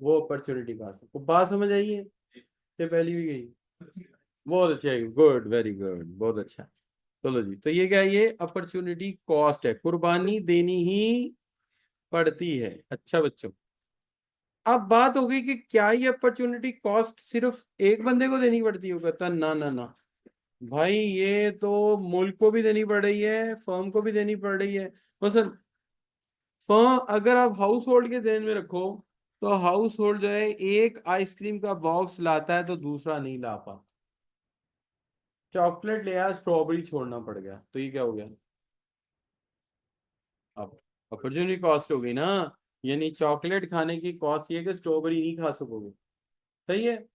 वो अपॉर्चुनिटी कॉस्ट है। को बात समझ आई है? ये पहली भी गई? बहुत अच्छा है, गुड, वेरी गुड, बहुत अच्छा। चलो जी, तो ये क्या है? ये अपॉर्चुनिटी कॉस्ट है, कुर्बानी देनी ही पड़ती है। अच्छा बच्चों, अब बात हो गई कि क्या ये अपॉर्चुनिटी कॉस्ट सिर्फ एक बंदे को देनी पड़ती है? वो कहता ना ना ना भाई, ये तो मुल्क को भी देनी पड़ रही है, फर्म को भी देनी पड़ रही है। मसलन फर्म, अगर आप हाउस होल्ड के ध्यान में रखो, तो हाउस होल्ड जो है एक आइसक्रीम का बॉक्स लाता है तो दूसरा नहीं ला पाता। चॉकलेट ले आया, स्ट्रॉबेरी छोड़ना पड़ गया, तो ये क्या हो गया? अब अपॉर्चुनिटी कॉस्ट हो गई ना। यानी चॉकलेट खाने की कॉस्ट ये है कि स्ट्रॉबेरी नहीं खा सकोगे। सही है।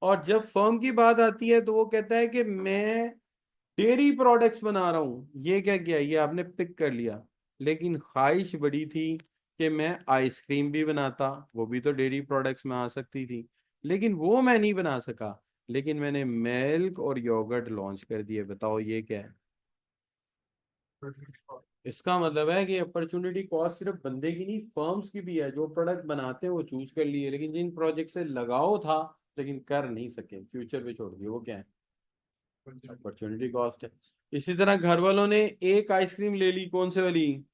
और जब फर्म की बात आती है तो वो कहता है कि मैं डेयरी प्रोडक्ट्स बना रहा हूं। ये क्या किया? ये आपने पिक कर लिया। लेकिन ख्वाहिश बड़ी थी कि मैं आइसक्रीम भी बनाता, वो भी तो डेयरी प्रोडक्ट्स में आ सकती थी, लेकिन वो मैं नहीं बना सका। लेकिन मैंने मिल्क और योगर्ट लॉन्च कर दिए। बताओ ये क्या है? इसका मतलब है कि अपॉर्चुनिटी कॉस्ट सिर्फ बंदे की नहीं, फर्म्स की भी है। जो प्रोडक्ट बनाते हैं वो चूज कर लिए, लेकिन जिन प्रोजेक्ट से लगाओ था लेकिन कर नहीं सके, फ्यूचर पे छोड़ दिए, वो क्या है? अपॉर्चुनिटी कॉस्ट है। इसी तरह घर वालों ने एक आइसक्रीम ले ली, कौन से वाली?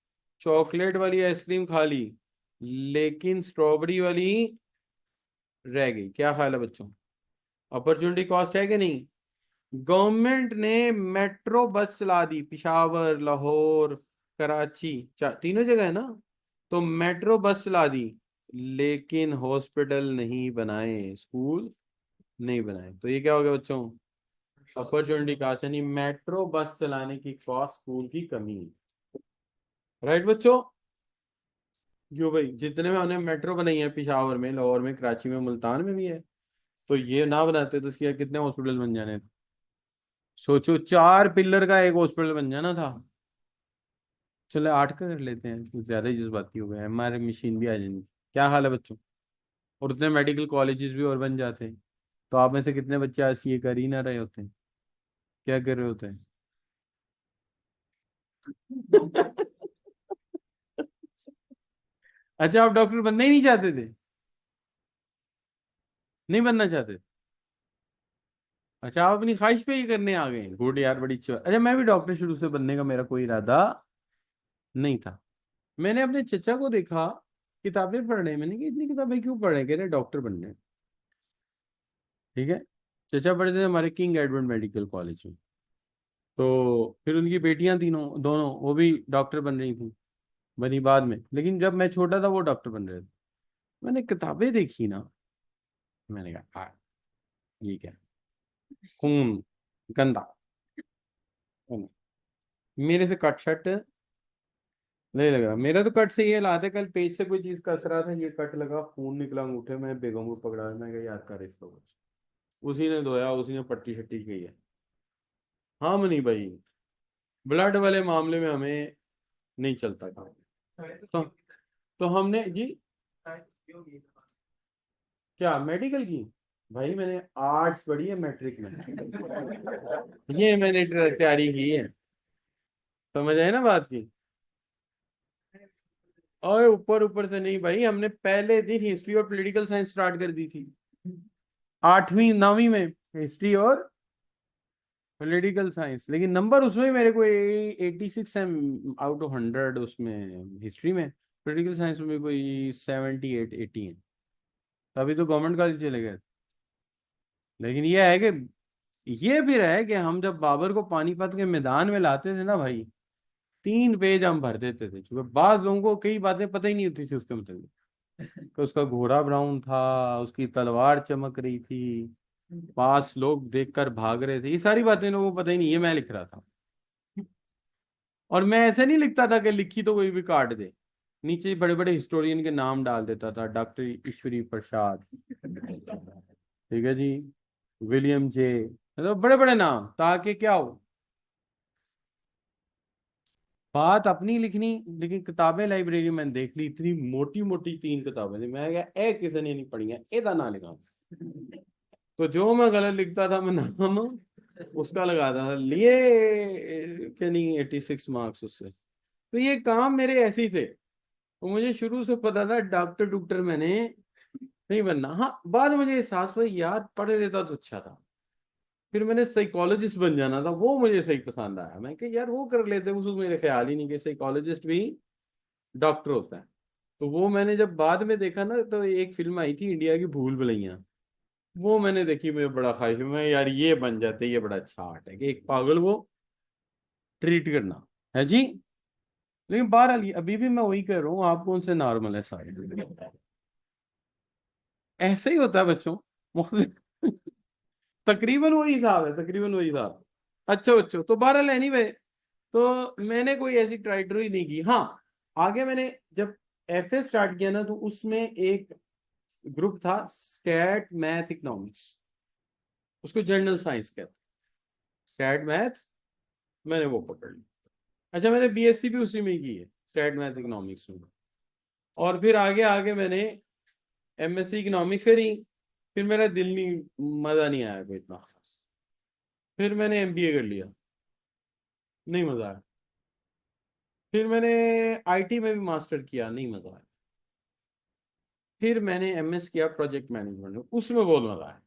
चॉकलेट वाली आइसक्रीम खा ली, लेकिन स्ट्रॉबेरी वाली रह गई। क्या ख्याल है बच्चों? अपॉर्चुनिटी कॉस्ट है कि नहीं? गवर्नमेंट ने मेट्रो बस चला दी, पिशावर, लाहौर, कराची, तीनों जगह है ना। तो मेट्रो बस चला दी, लेकिन हॉस्पिटल नहीं बनाए, स्कूल नहीं बनाए। तो ये क्या हो गया बच्चों? Opportunity cost. यानी मेट्रो बस चलाने की कॉस्ट स्कूल की कमी है। राइट बच्चों? क्यों भाई, जितने में हमने मेट्रो बनाई है, पिशावर में, लाहौर में, कराची में, मुल्तान में भी है, तो ये ना बनाते तो इसके कितने हॉस्पिटल बन जाने थे? सोचो, 4 पिलर का एक हॉस्पिटल बन जाना था। चलो 8 का कर लेते हैं, कुछ ज्यादा ही जज्बाती हो गए, हमारे मशीन भी आ जाएंगी। क्या हाल है बच्चों? और उतने मेडिकल कॉलेजेस भी और बन जाते हैं। तो आप में से कितने बच्चे आज ये कर ही ना रहे होते हैं? क्या कर रहे होते हैं? अच्छा, आप डॉक्टर बनना ही नहीं चाहते थे? नहीं बनना चाहते? अच्छा, आप अपनी ख्वाहिश पे ही करने आ गए। गुड यार, बड़ी अच्छी बात। अच्छा, मैं भी डॉक्टर शुरू से बनने का मेरा कोई इरादा नहीं था। मैंने अपने चचा को देखा किताबें पढ़ रहे हैं। मैंने कहा इतनी किताबें क्यों पढ़ रहे हैं? कह रहे डॉक्टर बनने हैं। ठीक है। चचा पढ़ते थे हमारे किंग एडवर्ड मेडिकल कॉलेज में। तो फिर उनकी बेटियां तीनों दोनों वो भी डॉक्टर बन रही थी। बनी बाद में, लेकिन जब मैं छोटा था वो डॉक्टर बन रहे थे। मैंने किताबें देखी ना, मैंने कहा ये क्या, खून, गंदा, मेरे से कट शट नहीं लग रहा। मेरा तो कट से ये हालात है, कल पेज से कोई चीज कस रहा था, ये कट लगा, खून निकला अंगूठे में, बेगम को पकड़ा, मैं कहा याद कर इसको कुछ। उसी ने धोया, उसी ने पट्टी शट्टी की है। हम नहीं भाई, ब्लड वाले मामले में हमें नहीं चलता काम। तो तो हमने जी, क्या मेडिकल की, भाई मैंने आर्ट्स पढ़ी है मैट्रिक में, ये मैंने तैयारी की है, समझ आए ना बात की। और ऊपर ऊपर से नहीं भाई, हमने पहले दिन हिस्ट्री और पॉलिटिकल साइंस स्टार्ट कर दी थी, 8वीं 9वीं में, हिस्ट्री और पॉलिटिकल साइंस। लेकिन नंबर उसमें मेरे को 86 है आउट ऑफ 100 उसमें हिस्ट्री में। पॉलिटिकल साइंस में कोई 78 80 है। अभी तो गवर्नमेंट कॉलेज चले गए। लेकिन ये है कि, ये फिर है कि हम जब बाबर को पानीपत के मैदान में लाते थे ना भाई, 3 पेज हम भर देते थे, क्योंकि बाज लोगों को कई बातें पता ही नहीं होती थी उसके मतलब, कि उसका घोड़ा ब्राउन था, उसकी तलवार चमक रही थी, पास लोग देखकर भाग रहे थे, ये सारी बातें लोगों को पता ही नहीं, ये मैं लिख रहा था। और मैं ऐसे नहीं लिखता था कि लिखी तो कोई भी काट दे, नीचे बड़े बड़े हिस्टोरियन के नाम डाल देता था, डॉक्टर ईश्वरी प्रसाद, ठीक है जी, विलियम जे, मतलब बड़े बड़े नाम, ताकि क्या हो, बात अपनी लिखनी। लेकिन किताबें लाइब्रेरी में देख ली, इतनी मोटी मोटी 3 किताबें थी, मैं क्या ए किसी ने नहीं पढ़ी है, एदा ना लिखा। तो जो मैं गलत लिखता था मैं नाम उसका लगाता था, लिए कि नहीं 86 मार्क्स उससे। तो ये काम मेरे ऐसे ही थे, तो मुझे शुरू से पता था डॉक्टर डॉक्टर मैंने नहीं बनना। हाँ, बाद में मुझे एहसास हुआ यार पढ़ लेता तो अच्छा था। फिर मैंने साइकोलॉजिस्ट बन जाना था, वो मुझे सही पसंद आया, मैं कि यार वो कर लेते, उस मेरे ख्याल ही नहीं कि साइकोलॉजिस्ट भी डॉक्टर होता है। तो वो मैंने जब बाद में देखा ना, तो एक फिल्म आई थी इंडिया की, भूल भुलैया, वो मैंने देखी, मुझे बड़ा ख्वाहिश है मैं यार ये बन जाते, ये बड़ा अच्छा आर्ट है कि एक पागल को ट्रीट करना है जी। लेकिन बहरहाल अभी भी मैं वही कर रहा हूँ, आपको उनसे नॉर्मल है सारे, ऐसे ही होता है बच्चों। तकरीबन वही हिसाब है, तकरीबन वही हिसाब। अच्छा बच्चों, तो बहरहाल एनीवे, तो मैंने कोई ऐसी ट्राइटरी नहीं की। हाँ, आगे मैंने जब एफए स्टार्ट किया ना, तो उसमें एक ग्रुप था, स्टैट मैथ इकोनॉमिक्स, उसको जनरल साइंस कहते, स्टैट मैथ, मैंने वो पकड़ ली। अच्छा, मैंने बीएससी भी उसी में ही की है, स्टैट मैथ इकोनॉमिक्स में। और फिर आगे आगे मैंने एमएससी इकोनॉमिक्स करी, फिर मेरा दिल नहीं, मजा नहीं आया कोई इतना खास। फिर मैंने एमबीए कर लिया, नहीं मजा आया। फिर मैंने आईटी में भी मास्टर किया, नहीं मजा आया। फिर मैंने एमएस किया प्रोजेक्ट मैनेजमेंट में, उसमें बहुत मजा आया,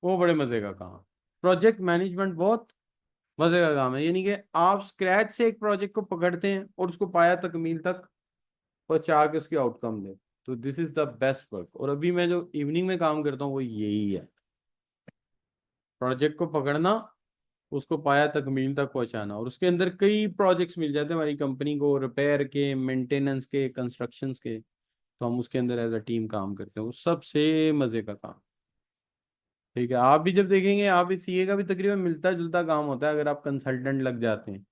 वो बड़े मजे का काम। प्रोजेक्ट मैनेजमेंट बहुत मजे का काम है, यानी कि आप स्क्रैच से एक प्रोजेक्ट को पकड़ते हैं और उसको पाया तकमील तक पहुंचा के उसकी आउटकम दे। तो this is the best work. और अभी मैं जो इवनिंग में काम करता हूँ वो यही है, प्रोजेक्ट को पकड़ना, उसको पाया तकमील तक पहुंचाना। और उसके अंदर कई प्रोजेक्ट्स मिल जाते हैं हमारी कंपनी को, रिपेयर के, मेंटेनेंस के, कंस्ट्रक्शंस के, तो हम उसके अंदर एज अ टीम काम करते हैं, वो सबसे मजे का काम। ठीक है, आप भी जब देखेंगे, आप भी सीए का भी तकरीबन मिलता जुलता काम होता है, अगर आप कंसल्टेंट लग जाते हैं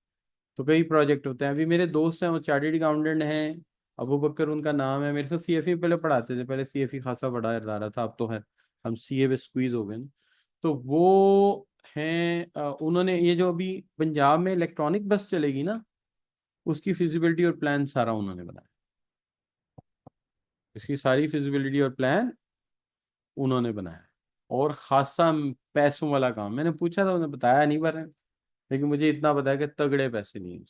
तो कई प्रोजेक्ट होते हैं। अभी मेरे दोस्त हैं, वो चार्टर्ड अकाउंटेंट हैं, अबू बकर उनका नाम है, मेरे साथ सीएफई पहले पढ़ाते थे, पहले सीएफई खासा बड़ा रहा था, अब तो है हम सीए पे स्क्वीज हो गए ना। तो वो हैं, उन्होंने ये जो अभी पंजाब में इलेक्ट्रॉनिक बस चलेगी ना, उसकी फिजिबिलिटी और प्लान सारा उन्होंने बनाया, इसकी सारी फिजिबिलिटी और प्लान उन्होंने बनाया। और खासा पैसों वाला काम, मैंने पूछा था, उन्होंने बताया नहीं पर, लेकिन मुझे इतना पता है कि तगड़े पैसे नहीं है,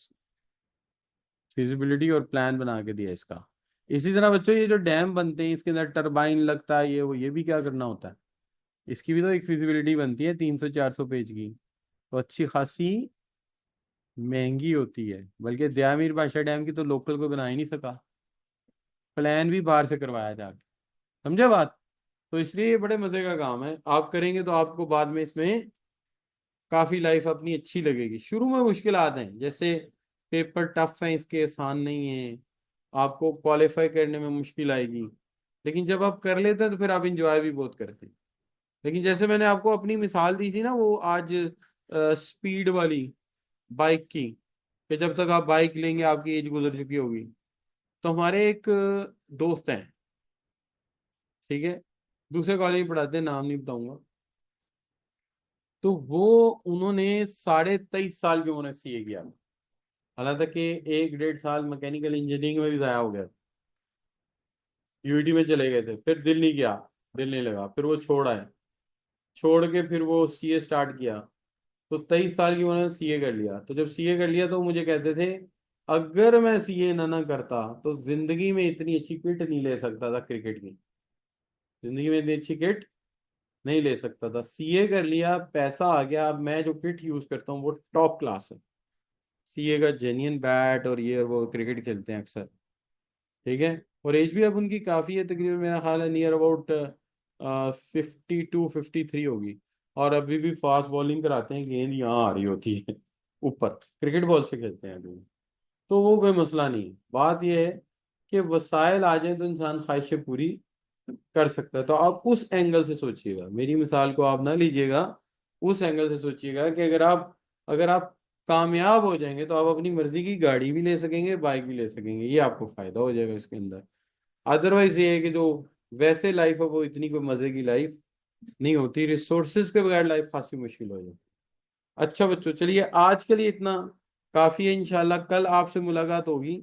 फिजिबिलिटी और प्लान बना के दिया इसका। इसी तरह बच्चों, ये जो डैम बनते हैं इसके अंदर टरबाइन लगता है, ये वो, ये भी क्या करना होता है, इसकी भी तो एक फिजिबिलिटी बनती है 300 400 पेज की, तो अच्छी खासी महंगी होती है। बल्कि दयामीर बादशाह डैम की तो लोकल कोई बना ही नहीं सका, प्लान भी बाहर से करवाया जाके, समझे बात। तो इसलिए ये बड़े मजे का काम है, आप करेंगे तो आपको बाद में इसमें काफी लाइफ अपनी अच्छी लगेगी। शुरू में मुश्किल आते हैं, जैसे पेपर टफ है, इसके आसान नहीं है, आपको क्वालिफाई करने में मुश्किल आएगी, लेकिन जब आप कर लेते हैं तो फिर आप इंजॉय भी बहुत करते हैं। लेकिन जैसे मैंने आपको अपनी मिसाल दी थी ना वो आज स्पीड वाली बाइक की, कि जब तक आप बाइक लेंगे आपकी एज गुजर चुकी होगी। तो हमारे एक दोस्त हैं, ठीक है, दूसरे कॉलेज में पढ़ाते हैं, नाम नहीं बताऊंगा। तो वो उन्होंने 23.5 साल की उम्र में सीए किया। हालांकि 1 डेढ़ साल मैकेनिकल इंजीनियरिंग में भी जाया हो गया, यूआईटी में चले गए थे, फिर दिल नहीं किया, दिल नहीं लगा, फिर वो छोड़ आए। छोड़ के फिर वो सीए स्टार्ट किया। तो 23 साल की उम्र में सीए कर लिया। तो जब सीए कर लिया तो मुझे कहते थे अगर मैं सीए ना करता तो जिंदगी में इतनी अच्छी किट नहीं ले सकता था क्रिकेट की, जिंदगी में इतनी अच्छी किट नहीं ले सकता था। सीए कर लिया, पैसा आ गया, अब मैं जो किट यूज करता हूँ वो टॉप क्लास है। सीए का जेन्युइन बैट और ये और वो क्रिकेट खेलते हैं अक्सर, ठीक है। और एज भी अब उनकी काफ़ी है, तकरीबन मेरा ख्याल है नियर अबाउट 52 53 होगी। और अभी भी फास्ट बॉलिंग कराते हैं, गेंद यहाँ आ रही होती है ऊपर, क्रिकेट बॉल से खेलते हैं अभी। तो वो कोई मसला नहीं, बात यह है कि वसाइल आ जाए तो इंसान ख्वाहिशें पूरी कर सकता है। तो आप उस एंगल से सोचिएगा, मेरी मिसाल को आप ना लीजिएगा, उस एंगल से सोचिएगा कि अगर आप कामयाब हो जाएंगे तो आप अपनी मर्जी की गाड़ी भी ले सकेंगे, बाइक भी ले सकेंगे, ये आपको फायदा हो जाएगा इसके अंदर। अदरवाइज ये है कि जो वैसे लाइफ है वो इतनी कोई मजे की लाइफ नहीं होती, रिसोर्सेज के बगैर लाइफ खासी मुश्किल हो जाती। अच्छा बच्चों, चलिए आज के लिए इतना काफी है, इंशाल्लाह कल आपसे मुलाकात होगी।